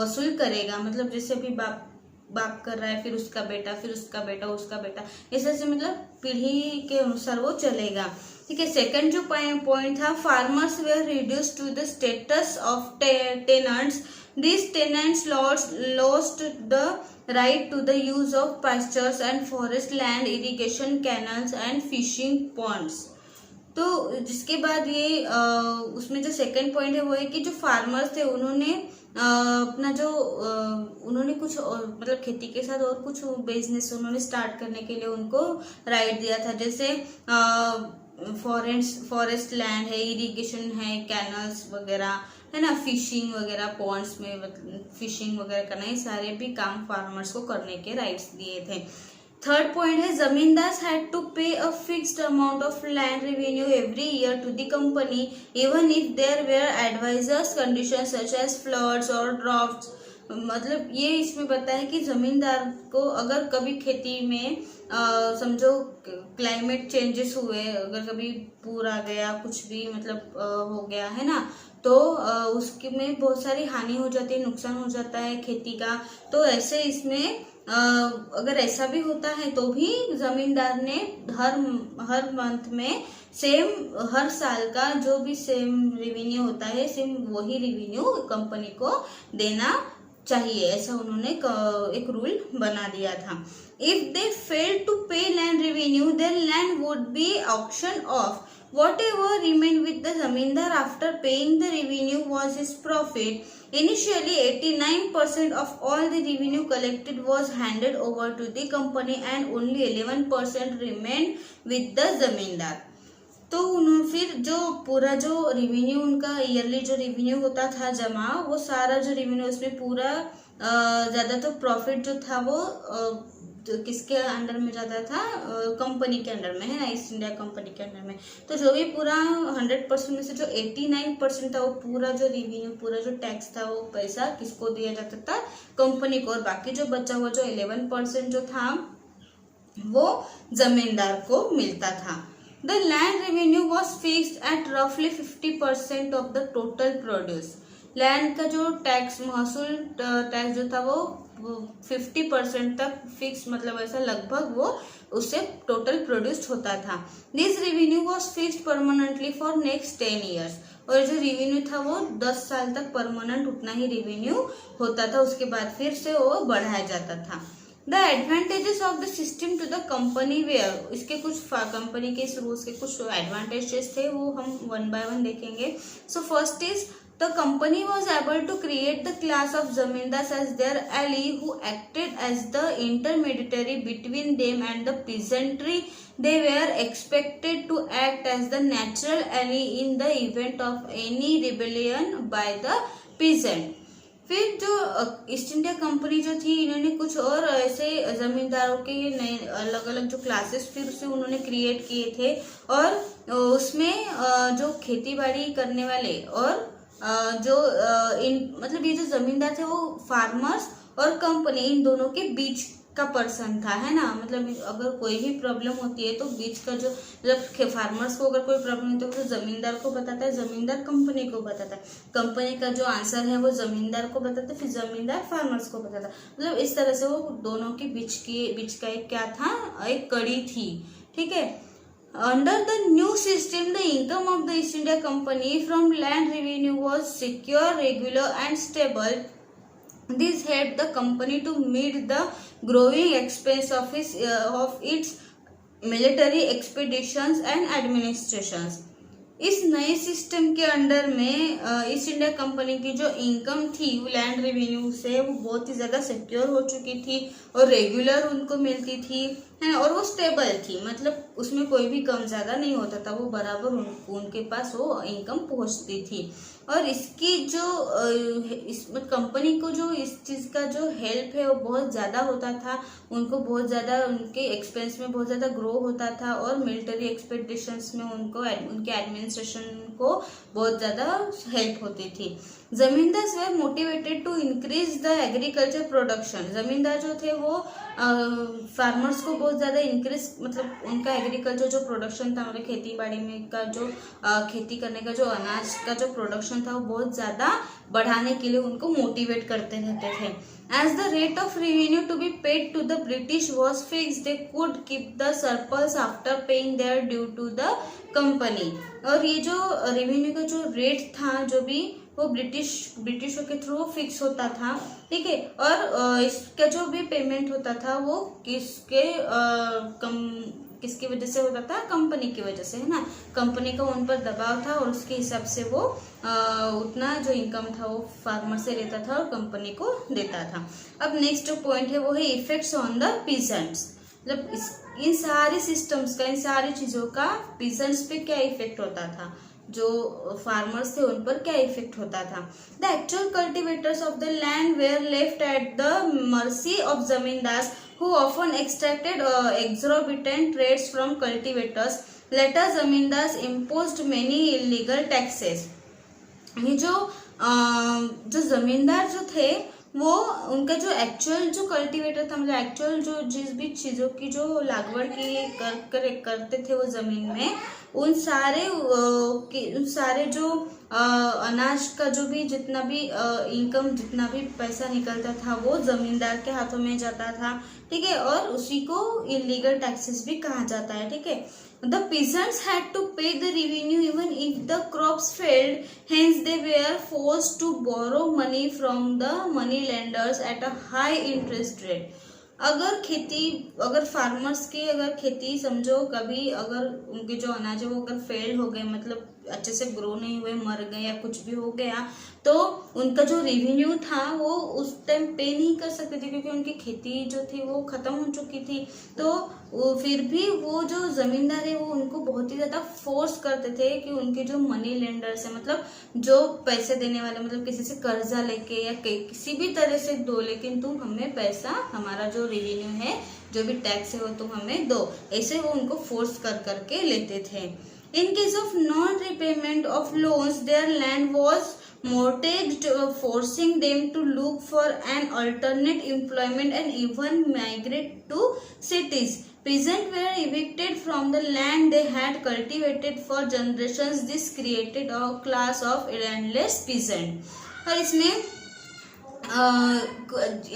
वसूल करेगा। मतलब जैसे अभी बाप कर रहा है, फिर उसका बेटा, फिर उसका बेटा, उसका बेटा, ऐसे से मतलब पीढ़ी के अनुसार वो चलेगा। ठीक है, सेकंड जो पॉइंट था, farmers were reduced to the status of tenants. These tenants lost the right to the use of pastures and forest land, irrigation canals and fishing ponds. तो जिसके बाद ये उसमें जो सेकंड पॉइंट है वो है कि जो फार्मर्स थे उन्होंने अपना जो उन्होंने कुछ मतलब खेती के साथ और कुछ बिजनेस उन्होंने स्टार्ट करने के लिए उनको राइट दिया था, जैसे फॉरेस्ट लैंड है, इरिगेशन है, कैनल्स वगैरह है ना, फिशिंग वगैरह, पॉन्ड्स में फिशिंग वगैरह करना, ये सारे भी काम फार्मर्स को करने के राइट्स दिए थे। थर्ड पॉइंट है zamindars had to pay a fixed amount of land revenue every year to the company even if there were advisers condition such as floods और ड्राफ्ट्स। मतलब ये इसमें बताया है कि जमींदार को अगर कभी खेती में समझो क्लाइमेट चेंजेस हुए, अगर कभी पूर आ गया, कुछ भी मतलब हो गया है ना, तो उसके में बहुत सारी हानि हो जाती है, नुकसान हो जाता है खेती का। तो ऐसे इसमें अगर ऐसा भी होता है तो भी जमींदार ने हर मंथ में सेम हर साल का जो भी सेम रेवेन्यू होता है सेम वही रेवेन्यू कंपनी को देना चाहिए, ऐसा उन्होंने एक रूल बना दिया था। If they fail to pay land revenue then land would be auction off. Whatever remained with the zamindar after paying the revenue was his profit. Initially, 89% of all the revenue collected was handed over to the company and only 11% remained with the zamindar. तो उन्होंने फिर जो पूरा जो रेवेन्यू उनका ईयरली जो रेवेन्यू होता था जमा, वो सारा जो रेवेन्यू उसमें पूरा ज़्यादातर प्रॉफिट जो था वो किसके अंडर में जाता था? कंपनी के अंडर में, है ना, ईस्ट इंडिया कंपनी के अंडर में। तो जो भी पूरा 100% में से जो 89% था वो पूरा जो रेवेन्यू, पूरा जो टैक्स था वो पैसा किसको दिया जाता था? कंपनी को। और बाकी जो बचा हुआ जो 11% जो था वो जमींदार को मिलता था। The land revenue was fixed at roughly 50% of the total produce. Land का जो टैक्स महसूल टैक्स जो था वो 50% तक फिक्स, मतलब ऐसा लगभग वो उससे टोटल प्रोड्यूस्ड होता था। This revenue was fixed permanently for next 10 years. और जो रेवेन्यू था वो 10 साल तक परमानेंट उतना ही रेवेन्यू होता था, उसके बाद फिर से वो बढ़ाया जाता था। The advantages of the system to the company were, इसके कुछ कंपनी के इस रूल्स के कुछ एडवांटेजेस थे, वो हम वन बाय वन देखेंगे. So first is the company was able to create the class of zamindars as their ally who acted as the intermediary between them and the peasantry. They were expected to act as the natural ally in the event of any rebellion by the peasant. फिर जो ईस्ट इंडिया कंपनी जो थी, इन्होंने कुछ और ऐसे जमींदारों के नए अलग अलग जो क्लासेस फिर से उन्होंने क्रिएट किए थे, और उसमें जो खेती बाड़ी करने वाले और जो मतलब ये जो जमींदार थे वो फार्मर्स और कंपनी इन दोनों के बीच का पर्सन था, है ना. मतलब अगर कोई भी प्रॉब्लम होती है तो बीच का जो मतलब फार्मर्स को अगर कोई प्रॉब्लम होती है तो जमींदार को बताता है, जमींदार कंपनी को बताता है, कंपनी का जो आंसर है वो जमींदार को बताता है, फिर जमींदार फार्मर्स को बताता है. मतलब इस तरह से वो दोनों के बीच का एक क्या था, एक कड़ी थी. ठीक है. Under the new system, the income of the East India Company from land revenue was secure, regular, and stable. This helped the company to meet the growing expense of its military expeditions and administrations. इस नए सिस्टम के अंडर में ईस्ट इंडिया कंपनी की जो इनकम थी वो लैंड रेवेन्यू से वो बहुत ही ज़्यादा सिक्योर हो चुकी थी और रेगुलर उनको मिलती थी, है, और वो स्टेबल थी. मतलब उसमें कोई भी कम ज़्यादा नहीं होता था, वो बराबर उनके पास वो इनकम पहुंचती थी. और इसकी जो इस कंपनी को जो इस चीज़ का जो हेल्प है वो बहुत ज़्यादा होता था, उनको बहुत ज़्यादा उनके एक्सपेंस में बहुत ज़्यादा ग्रो होता था, और मिलिट्री एक्सपेडिशंस में उनको उनके एडमिनिस्ट्रेशन को बहुत ज़्यादा हेल्प होती थी. Zamindars were motivated to increase the agriculture production. जमींदार जो थे वो फार्मर्स को बहुत ज़्यादा इंक्रीज, मतलब उनका एग्रीकल्चर जो प्रोडक्शन था, मतलब खेती बाड़ी में का जो खेती करने का जो अनाज का जो प्रोडक्शन था वो बहुत ज़्यादा बढ़ाने के लिए उनको मोटिवेट करते रहते थे. As the rate of revenue to be paid to the British was fixed, they could keep the surplus after paying their due to the company. और ये जो रेवेन्यू का जो रेट था जो भी वो ब्रिटिशों के थ्रू फिक्स होता था. ठीक है. और इसका जो भी पेमेंट होता था वो किसकी वजह से होता था, कंपनी की वजह से, है ना. कंपनी का उन पर दबाव था और उसके हिसाब से वो उतना जो इनकम था वो फार्मर से लेता था और कंपनी को देता था. अब नेक्स्ट जो पॉइंट है वो है इफेक्ट्स ऑन द पीजेंट्स. मतलब इन सारे सिस्टम्स का, इन सारी चीजों का पीजेंट्स पे क्या इफेक्ट होता था, जो फार्मर्स थे उन पर क्या इफेक्ट होता था. The actual cultivators of the land where left at the mercy of zamindars who often extracted exorbitant rates from cultivators. Later zamindars imposed many illegal taxes. ये जो जमींदार जो थे वो उनका जो एक्चुअल जो कल्टीवेटर था, मतलब एक्चुअल जो जिस भी चीज़ों की जो लागवड़ करते थे वो ज़मीन में, उन सारे जो अनाज का जो भी जितना भी इनकम, जितना भी पैसा निकलता था वो जमींदार के हाथों में जाता था. ठीक है. और उसी को इलीगल टैक्सेस भी कहा जाता है. ठीक है. The peasants had to pay the revenue even if the crops failed. Hence, they were forced to borrow money from the money lenders at a high interest rate. अगर फार्मर्स की अगर खेती समझो कभी अगर उनके जो अनाज है वो अगर फेल हो गए, मतलब अच्छे से ग्रो नहीं हुए, मर गए या कुछ भी हो गया, तो उनका जो रेवेन्यू था वो उस टाइम पे नहीं कर सकते थे क्योंकि उनकी खेती जो थी वो खत्म हो चुकी थी. तो फिर भी वो जो जमींदार है वो उनको बहुत ही ज्यादा फोर्स करते थे कि उनके जो मनी लेंडर्स है, मतलब जो पैसे देने वाले, मतलब किसी से कर्जा लेके या किसी भी तरह से दो, लेकिन तुम हमें पैसा, हमारा जो रेवेन्यू है, जो भी टैक्स है वो तुम हमें दो, ऐसे वो उनको फोर्स करके लेते थे. In case of non-repayment of loans, their land was mortgaged, forcing them to look for an alternate employment and even migrate to cities. Peasants were evicted from the land they had cultivated for generations. This created a class of landless peasant. और इसमें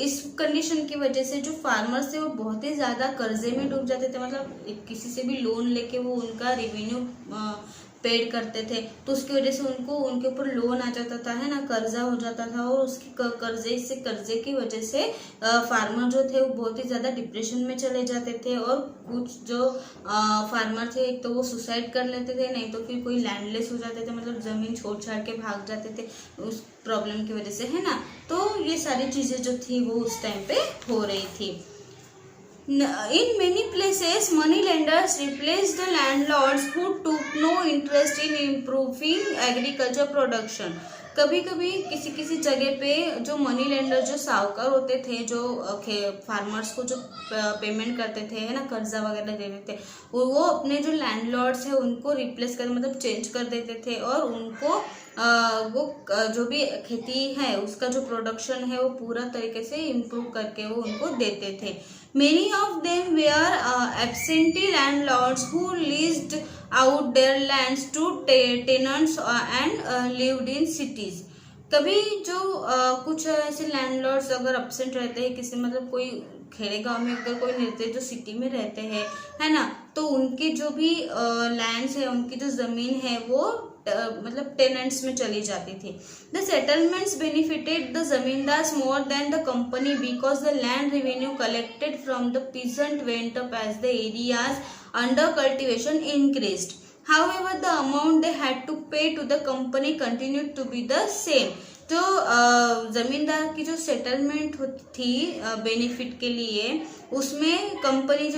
इस कंडीशन की वजह से जो फार्मर्स थे वो बहुत ही ज़्यादा कर्जे में डूब जाते थे. मतलब किसी से भी लोन लेके वो उनका रेवेन्यू पेड करते थे, तो उसकी वजह से उनको उनके ऊपर लोन आ जाता था, है ना, कर्जा हो जाता था, और उसकी कर्जे की वजह से फार्मर जो थे वो बहुत ही ज़्यादा डिप्रेशन में चले जाते थे, और कुछ जो फार्मर थे एक तो वो सुसाइड कर लेते थे, नहीं तो फिर कोई लैंडलेस हो जाते थे, मतलब ज़मीन छोड़ छाड़ के भाग जाते थे उस प्रॉब्लम की वजह से, है ना। तो ये सारी चीज़ें जो थी वो उस टाइम पे हो रही थी। In many places, money lenders replaced the landlords who took no interest in improving agriculture production. कभी कभी किसी जगह पे जो मनी लेंडर, जो साहूकार होते थे, जो फार्मर्स को जो पेमेंट करते थे, है ना, कर्जा वगैरह देते थे, वो अपने जो लैंडलॉर्ड्स है उनको रिप्लेस कर, मतलब चेंज कर देते थे, और उनको वो जो भी खेती है उसका जो प्रोडक्शन है वो पूरा तरीके से इम्प्रूव करके वो उनको देते थे। Many of them were absentee landlords who leased out their lands to tenants and lived in cities. कभी जो कुछ ऐसे लैंडलॉर्ड्स अगर एब्सेंट रहते हैं किसी, मतलब कोई खेड़े गांव में अगर कोई रहते जो सिटी में रहते हैं, है ना, तो उनके जो भी लैंड्स है, उनकी जो जमीन है वो मतलब टेनेंट्स में चली जाती थी। The settlements benefited the zamindars more than the company because the land revenue collected from the peasant went up as the areas under cultivation increased. However, the amount they had to pay to the company continued to be the same. तो जमींदार की जो सेटलमेंट थी बेनिफिट के लिए, उसमें कंपनी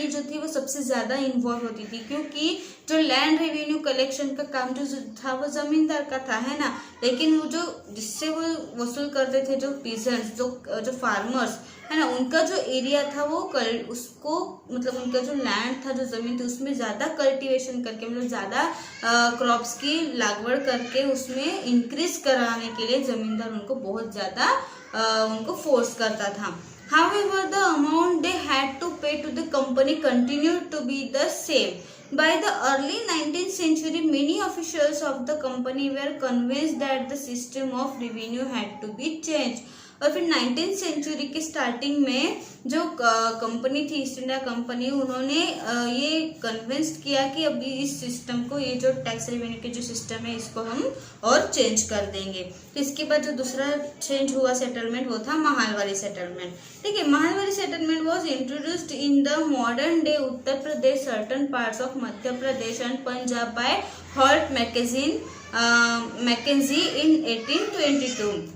जो थी वो सबसे ज़्यादा इन्वॉल्व होती थी, क्योंकि जो लैंड रेवेन्यू कलेक्शन का काम जो था वो जमींदार का था, है ना, लेकिन वो जो जिससे वो वसूल करते थे जो पीजेंट्स, जो फार्मर्स, है ना, उनका जो एरिया था वो उसको मतलब उनका जो लैंड था, जो जमीन थी, उसमें ज़्यादा कल्टीवेशन करके, मतलब ज़्यादा क्रॉप्स की लागवड करके उसमें इंक्रीज कराने के लिए जमींदार उनको बहुत ज़्यादा उनको फोर्स करता था। However, the amount they had to pay to the company continued to be the same. By the early 19th century, many officials of the company were convinced that the system of revenue had to be changed. और फिर 19th सेंचुरी के स्टार्टिंग में जो कंपनी थी, ईस्ट इंडिया कंपनी, उन्होंने ये कन्विंस्ड किया कि अभी इस सिस्टम को, ये जो टैक्स रेवेन्यू के जो सिस्टम है इसको हम और चेंज कर देंगे। तो इसके बाद जो दूसरा चेंज हुआ सेटलमेंट वो था महालवारी सेटलमेंट। ठीक है, Mahalwari settlement was introduced in the modern day Uttar Pradesh, certain parts of Madhya Pradesh and Punjab by Holt Mackenzie in 1822।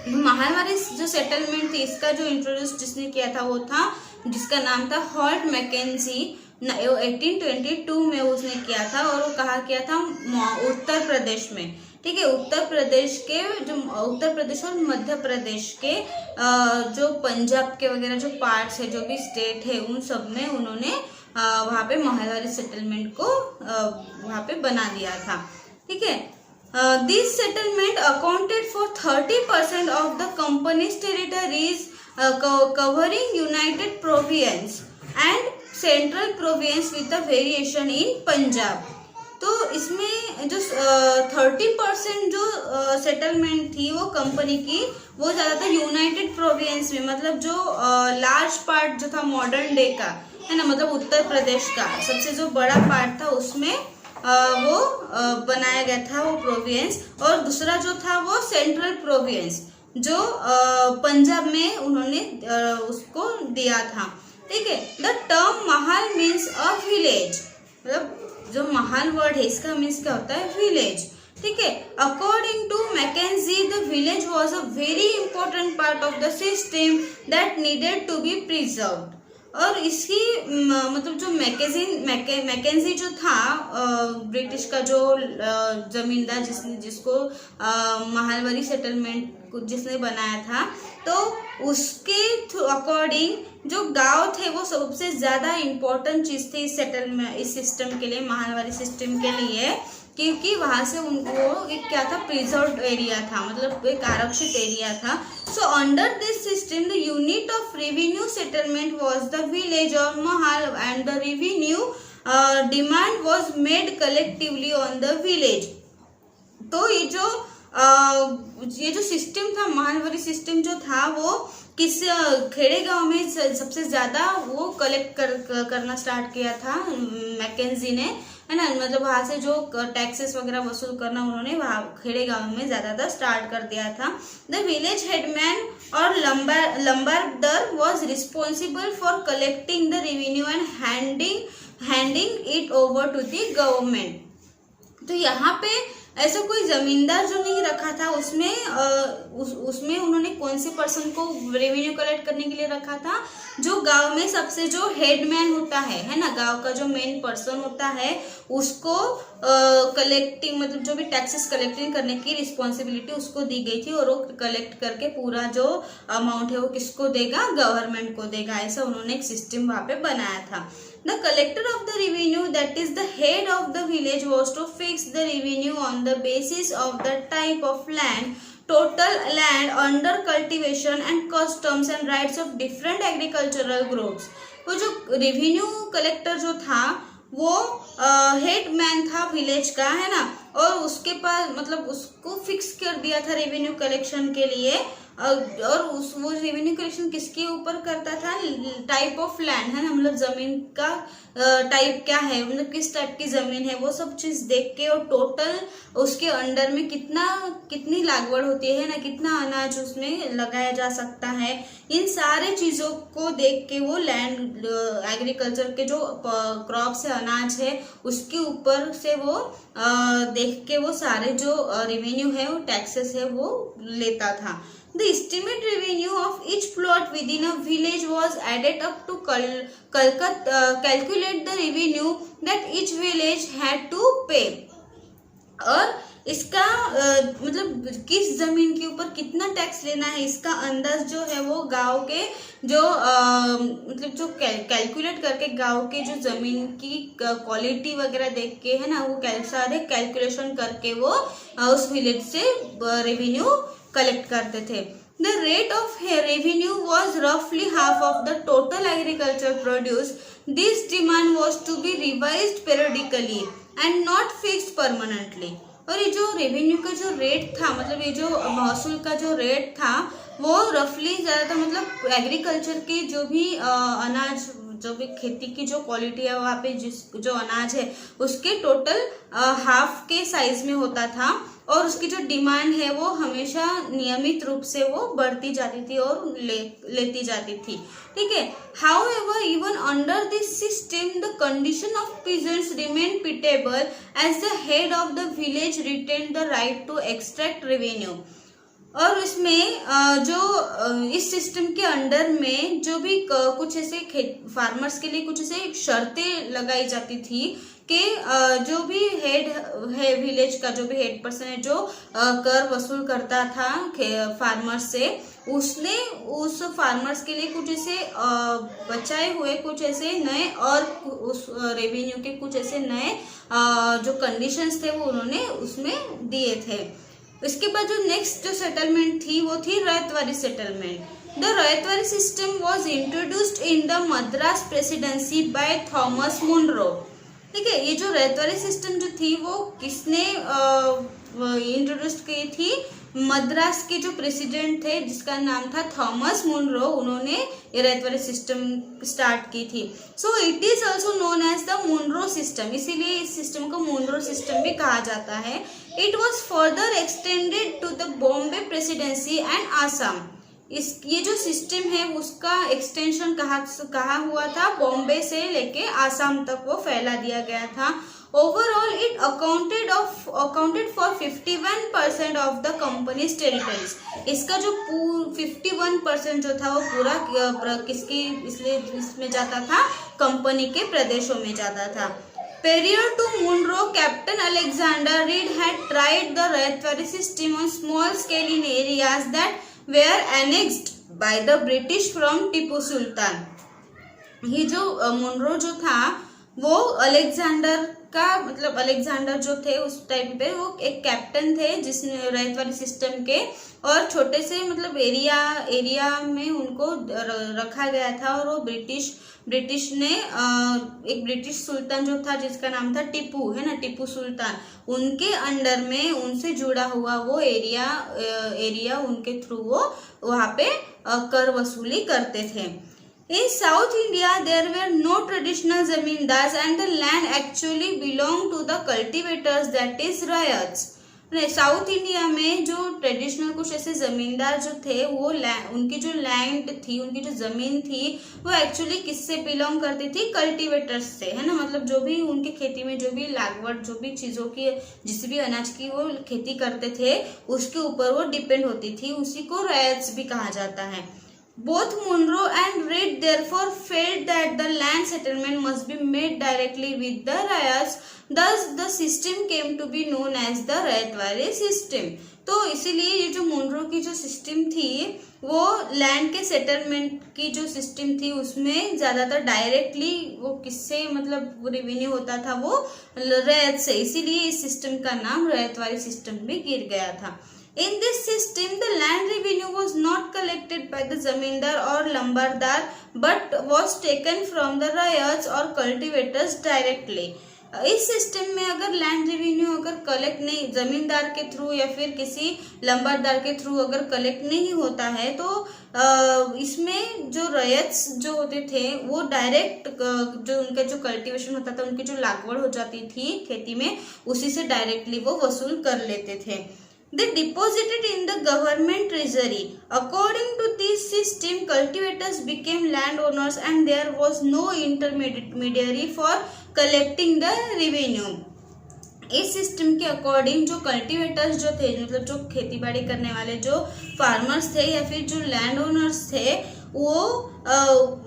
Mahalwari जो सेटलमेंट थी इसका जो इंट्रोड्यूस जिसने किया था वो था, जिसका नाम था हॉल्ट मैकेंजी। 1822 में उसने किया था, और वो कहा किया था उत्तर प्रदेश में। ठीक है, उत्तर प्रदेश और मध्य प्रदेश के जो पंजाब के वगैरह जो पार्ट्स है, जो भी स्टेट है, उन सब में उन्होंने वहाँ पे महालवारी सेटलमेंट को वहाँ पे बना दिया था। ठीक है, this settlement accounted for 30% of the company's territories, covering United Province and Central Province with a variation in Punjab. तो इसमें जो 30% जो सेटलमेंट थी वो कंपनी की, वो ज़्यादातर यूनाइटेड प्रोविंस में, मतलब जो लार्ज पार्ट जो था मॉडर्न डे का, है ना, मतलब उत्तर प्रदेश का सबसे जो बड़ा पार्ट था उसमें वो बनाया गया था वो प्रोविंस, और दूसरा जो था वो सेंट्रल प्रोविंस जो पंजाब में उन्होंने उसको दिया था। ठीक है, the term Mahal means a village, मतलब जो महाल वर्ड है इसका मीन्स क्या होता है, विलेज। ठीक है, according to Mackenzie the village was a very important part of the system that needed to be preserved. और इसकी मतलब जो मैकेंजी जो था ब्रिटिश का जो जमींदार जिसको महालवारी सेटलमेंट जिसने बनाया था, तो उसके अकॉर्डिंग जो गांव थे वो सबसे ज़्यादा इम्पोर्टेंट चीज़ थी इस सिस्टम के लिए, महालवारी सिस्टम के लिए, क्योंकि वहाँ से उनको एक क्या था, प्रिजर्व्ड एरिया था, मतलब एक आरक्षित एरिया था। So under this system the unit of revenue settlement was the village और महल, and the revenue demand was made collectively on the village. तो ये जो सिस्टम था, महालवारी सिस्टम जो था, वो किस खेड़े गांव में सबसे ज़्यादा वो कलेक्ट करना स्टार्ट किया था मैकेंजी ने, है ना, मतलब वहां से जो टैक्सेस वगैरह वसूल करना उन्होंने वहां खेड़े गांव में ज्यादातर स्टार्ट कर दिया था। द विलेज हेडमैन और lambardar was responsible for collecting the revenue and handing it over to the government. तो यहाँ पे ऐसा कोई जमींदार जो नहीं रखा था, उसमें उन्होंने कौन से पर्सन को रेवेन्यू कलेक्ट करने के लिए रखा था, जो गांव में सबसे जो हेडमैन होता है ना, गांव का जो मेन पर्सन होता है उसको कलेक्टिंग मतलब जो भी टैक्सेस कलेक्टिंग करने की रिस्पॉन्सिबिलिटी उसको दी गई थी, और वो कलेक्ट करके पूरा जो अमाउंट है वो किसको देगा, गवर्नमेंट को देगा। ऐसा उन्होंने एक सिस्टम वहां पे बनाया था। The collector of the revenue, that is the head of the village, was to fix the revenue on the basis of the type of land, total land under cultivation and customs and rights of different agricultural groups। वो जो रेवेन्यू कलेक्टर जो था वो हेड मैन था विलेज का, है ना, और उसके पास मतलब उसको फिक्स कर दिया था रेवेन्यू कलेक्शन के लिए। और वो रेवेन्यू कलेक्शन किसके ऊपर करता था, टाइप ऑफ लैंड, है ना, मतलब जमीन का टाइप क्या है, मतलब किस टाइप की जमीन है, वो सब चीज देख के, और टोटल उसके अंडर में कितनी लागवड़ होती है ना, कितना अनाज उसमें लगाया जा सकता है, इन सारे चीजों को देख के वो लैंड एग्रीकल्चर के जो क्रॉप्स है, अनाज है, उसके ऊपर से वो देख के वो सारे जो रेवेन्यू है, वो टैक्सेस है, वो लेता था। The estimate revenue of each plot within a village was added up to calculate the revenue that each village had to pay। और इसका मतलब किस जमीन के ऊपर कितना टैक्स लेना है, इसका अंदाज जो है वो गांव के जो मतलब जो कैलकुलेट करके गांव के जो जमीन की क्वालिटी वगैरह देख के, है ना, वो सारे कैलकुलेशन करके वो उस विलेज से रेवेन्यू कलेक्ट करते थे। The rate of revenue was roughly half of the total agricultural produce. This demand was to be revised periodically and not fixed permanently। और ये जो रेवेन्यू का जो रेट था, मतलब ये जो महसूल का जो रेट था, वो रफली ज्यादातर मतलब एग्रीकल्चर के जो भी अनाज, जो भी खेती की जो क्वालिटी है वहाँ पे जो अनाज है उसके टोटल हाफ के साइज में होता था, और उसकी जो डिमांड है वो हमेशा नियमित रूप से वो बढ़ती जाती थी और लेती जाती थी। ठीक है। However, even under this system, the condition of peasants remained pitiable as the head of the village retained the right to extract revenue। और इसमें जो इस सिस्टम के अंडर में जो भी कुछ ऐसे फार्मर्स के लिए कुछ ऐसे शर्तें लगाई जाती थी कि जो भी हेड है विलेज का, जो भी हेड पर्सन है, जो कर वसूल करता था फार्मर्स से, उसने उस फार्मर्स के लिए कुछ ऐसे बचाए हुए कुछ ऐसे नए और उस रेवेन्यू के कुछ ऐसे नए जो कंडीशंस थे वो उन्होंने उसमें दिए थे। इसके बाद जो नेक्स्ट जो सेटलमेंट थी वो थी Ryotwari settlement. The Ryotwari system was introduced in the Madras presidency by Thomas Munro. ठीक है, ये जो रैयतवाड़ी सिस्टम जो थी वो किसने इंट्रोड्यूस की थी? मद्रास के जो प्रेसिडेंट थे जिसका नाम था थॉमस मुनरो, उन्होंने ये रैयतवाड़ी सिस्टम स्टार्ट की थी। So it is also known as the Munro system, इसीलिए इस सिस्टम को मुनरो सिस्टम भी कहा जाता है। It was further extended to the Bombay presidency and Assam. ये जो सिस्टम है उसका एक्सटेंशन कहा हुआ था, बॉम्बे से लेके आसाम तक वो फैला दिया गया था। Overall it accounted for 51% of the companies territories. इसका जो 51% जो था वो पूरा किसकी इसमें जाता था? कंपनी के प्रदेशों में जाता था। Prior to Munro, Captain Alexander Reed had tried the Raytwari system on small scale in areas that were annexed by the British from Tipu Sultan। ये जो मुनरो जो था वो अलेक्जेंडर का मतलब अलेक्जेंडर जो थे उस टाइम पे वो एक कैप्टन थे जिसने रैयतवाड़ी सिस्टम के, और छोटे से मतलब एरिया में उनको रखा गया था। और वो ब्रिटिश ने एक ब्रिटिश सुल्तान जो था जिसका नाम था टीपू, है ना, टीपू सुल्तान, उनके अंडर में उनसे जुड़ा हुआ वो एरिया उनके थ्रू वो वहाँ पे कर वसूली करते थे। In South India, there were no traditional zamindars and the land actually belonged to the cultivators, that is ryots. South India में जो ट्रेडिशनल कुछ ऐसे जमींदार जो थे वो उनकी जो लैंड थी, उनकी जो जमीन थी वो एक्चुअली किससे बिलोंग करती थी? कल्टीवेटर्स से, है ना। मतलब जो भी उनके खेती में जो भी लागवड, जो भी चीजों की, जिस भी अनाज की वो खेती करते थे उसके ऊपर वो डिपेंड होती थी, उसी को रैयट्स भी कहा जाता है। Both Munro and Reed therefore felt that the land settlement must be made directly with the ryots. Thus, the system came to be known as the ryotwari system. तो इसीलिए ये जो मुनरो की जो सिस्टम थी वो लैंड के सेटलमेंट की जो सिस्टम थी उसमें ज्यादातर डायरेक्टली वो किससे मतलब रेवेन्यू होता था? वो रैयत से, इसीलिए इस सिस्टम का नाम रैयतवारी सिस्टम भी गिर गया था। In this system, the land revenue was not collected by the zamindar or lambardar, but was taken from the ryots or cultivators directly. इस सिस्टम में अगर लैंड रेवेन्यू अगर कलेक्ट नहीं, जमींदार के थ्रू या फिर किसी लंबरदार के थ्रू अगर कलेक्ट नहीं होता है तो इसमें जो रयट्स जो होते थे वो डायरेक्ट जो उनका जो कल्टीवेशन होता था, उनकी जो लागवड़ हो जाती थी खेती में, उसी से डायरेक्टली वो वसूल कर लेते थे। They deposited in the government treasury. According to this system, cultivators became landowners and there was no intermediary for collecting the revenue. इस सिस्टम के अकॉर्डिंग जो कल्टीवेटर्स जो थे, मतलब जो खेती बाड़ी करने वाले जो फार्मर्स थे या फिर जो लैंड ओनर्स थे, वो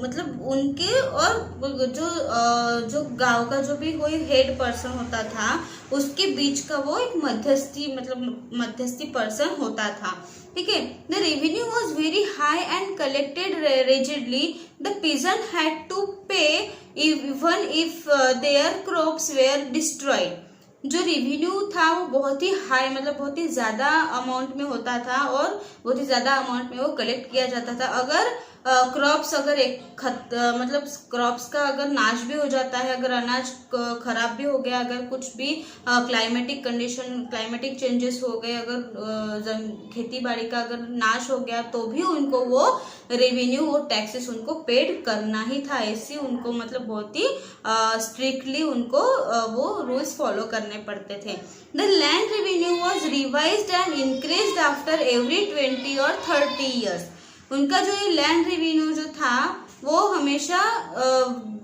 मतलब उनके और जो गांव का जो भी कोई हेड पर्सन होता था उसके बीच का वो एक मध्यस्थी पर्सन होता था। ठीक है। The revenue was very high and collected rigidly. The peasant had to pay even if their crops were destroyed. जो रेवेन्यू था वो बहुत ही हाई, मतलब बहुत ही ज्यादा अमाउंट में होता था और बहुत ही ज्यादा अमाउंट में वो कलेक्ट किया जाता था। अगर क्रॉप्स अगर मतलब क्रॉप्स का अगर नाश भी हो जाता है, अगर अनाज खराब भी हो गया, अगर कुछ भी क्लाइमेटिक कंडीशन, क्लाइमेटिक चेंजेस हो गए, अगर खेती बाड़ी का अगर नाश हो गया तो भी उनको वो रेवेन्यू, वो टैक्सेस उनको पेड करना ही था। ऐसे उनको मतलब बहुत ही स्ट्रिक्टली उनको वो रूल्स फॉलो करने पड़ते थे। The land revenue was revised and increased after every 20 और 30 ईयर्स। उनका जो ये लैंड रेवेन्यू जो था वो हमेशा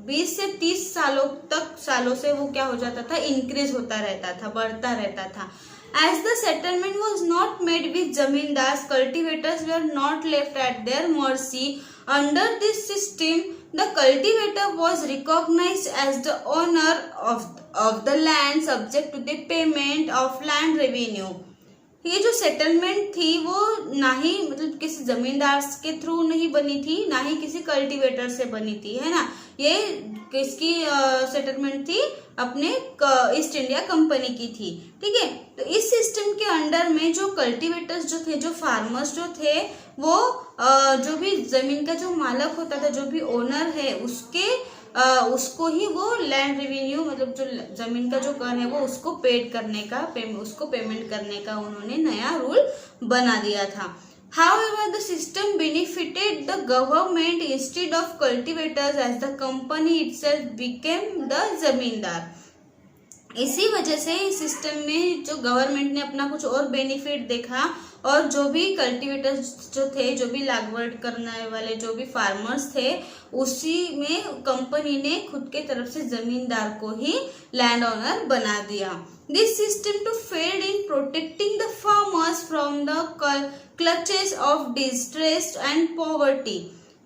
20 से 30 सालों से वो क्या हो जाता था? इंक्रीज होता रहता था, बढ़ता रहता था। As the settlement was not made with zamindars, cultivators were not left at their mercy. Under this system, the cultivator was recognized as the owner of the land, subject to the payment of land revenue. ये जो सेटलमेंट थी वो ना ही मतलब किसी जमींदार के थ्रू नहीं बनी थी, ना ही किसी कल्टीवेटर से बनी थी, है ना। ये किसकी सेटलमेंट थी? अपने ईस्ट इंडिया कंपनी की थी। ठीक है। तो इस सिस्टम के अंडर में जो कल्टीवेटर्स जो थे, जो फार्मर्स जो थे, वो जो भी जमीन का जो मालक होता था, जो भी ओनर है, उसको ही वो लैंड रेवेन्यू, मतलब जो जमीन का जो कर है वो उसको पेड करने का, उसको पेमेंट करने का उन्होंने नया रूल बना दिया था। However, the system benefited the government instead of cultivators as the company itself became the zamindar. इसी वजह से इस सिस्टम में जो गवर्नमेंट ने अपना कुछ और बेनिफिट देखा और जो भी कल्टीवेटर्स जो थे, जो भी लागवड करने वाले जो भी फार्मर्स थे, उसी में कंपनी ने खुद के तरफ से जमींदार को ही लैंड ओनर बना दिया। This system too failed in protecting the farmers from the clutches of distress and poverty.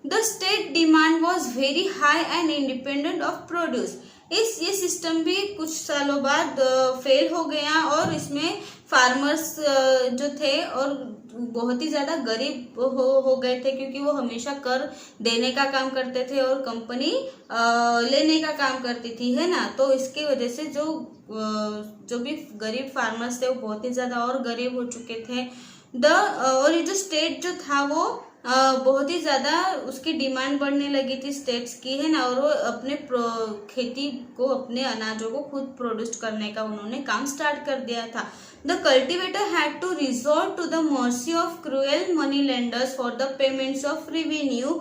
The state demand was very high and independent of produce. ये सिस्टम भी कुछ सालों बाद फेल हो गया और इसमें फार्मर्स जो थे और बहुत ही ज्यादा गरीब हो गए थे, क्योंकि वो हमेशा कर देने का काम करते थे और कंपनी लेने का काम करती थी, है ना। तो इसकी वजह से जो भी गरीब फार्मर्स थे वो बहुत ही ज्यादा और गरीब हो चुके थे। और ये जो स्टेट जो था वो बहुत ही ज्यादा उसकी डिमांड बढ़ने लगी थी स्टेट्स की, है ना। और वो अपने खेती को, अपने अनाजों को खुद प्रोड्यूस करने का उन्होंने काम स्टार्ट कर दिया था। The cultivator had to resort to the mercy of cruel money lenders for the payments of revenue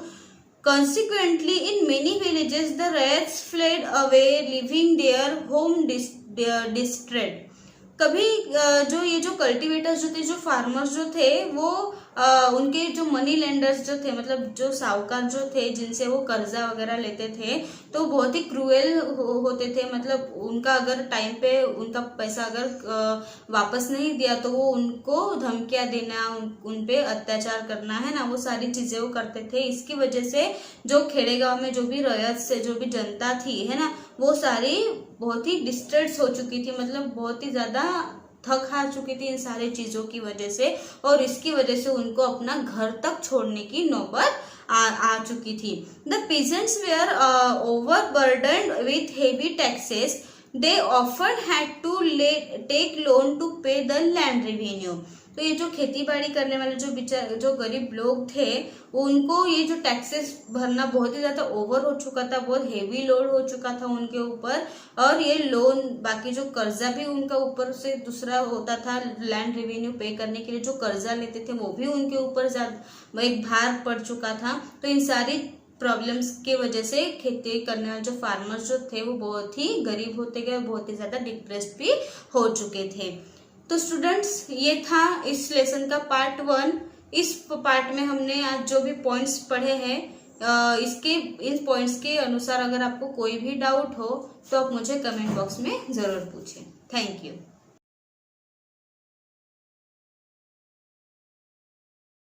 Consequently, in many villages, the riots fled away, leaving their home distraught. कभी जो ये जो कल्टीवेटर्स जो थे, जो फार्मर्स जो थे, वो उनके जो मनी लेंडर्स जो थे, मतलब जो साहूकार जो थे जिनसे वो कर्जा वगैरह लेते थे, तो बहुत ही क्रूएल होते थे। मतलब उनका अगर टाइम पे उनका पैसा अगर वापस नहीं दिया तो वो उनको धमकियां देना, उन पे अत्याचार करना, है ना, वो सारी चीजें वो करते थे। इसकी वजह से जो खेड़े गांव में जो भी रयत से जो भी जनता थी, है ना, वो सारी बहुत ही डिस्ट्रेस हो चुकी थी, मतलब बहुत ही ज्यादा थक हार चुकी थी इन सारी चीजों की वजह से, और इसकी वजह से उनको अपना घर तक छोड़ने की नौबत आ चुकी थी। The peasants were overburdened with heavy taxes, they often had to take loan to pay the land revenue. तो ये जो खेती बाड़ी करने वाले जो गरीब लोग थे, उनको ये जो टैक्सेस भरना बहुत ही ज्यादा ओवर हो चुका था, बहुत हेवी लोड हो चुका था उनके ऊपर, और ये लोन बाकी जो कर्जा भी उनका ऊपर से दूसरा होता था, लैंड रेवेन्यू पे करने के लिए जो कर्जा लेते थे वो भी उनके ऊपर एक भार पड़ चुका था। तो इन सारी प्रॉब्लम्स की वजह से खेती करने वाले जो फार्मर्स जो थे वो बहुत ही गरीब होते गए, बहुत ही ज्यादा डिप्रेस्ड भी हो चुके थे। तो स्टूडेंट्स, ये था इस लेसन का पार्ट 1। इस पार्ट में हमने आज जो भी पॉइंट्स पढ़े हैं, इन पॉइंट्स के अनुसार अगर आपको कोई भी डाउट हो तो आप मुझे कमेंट बॉक्स में जरूर पूछें। Thank you.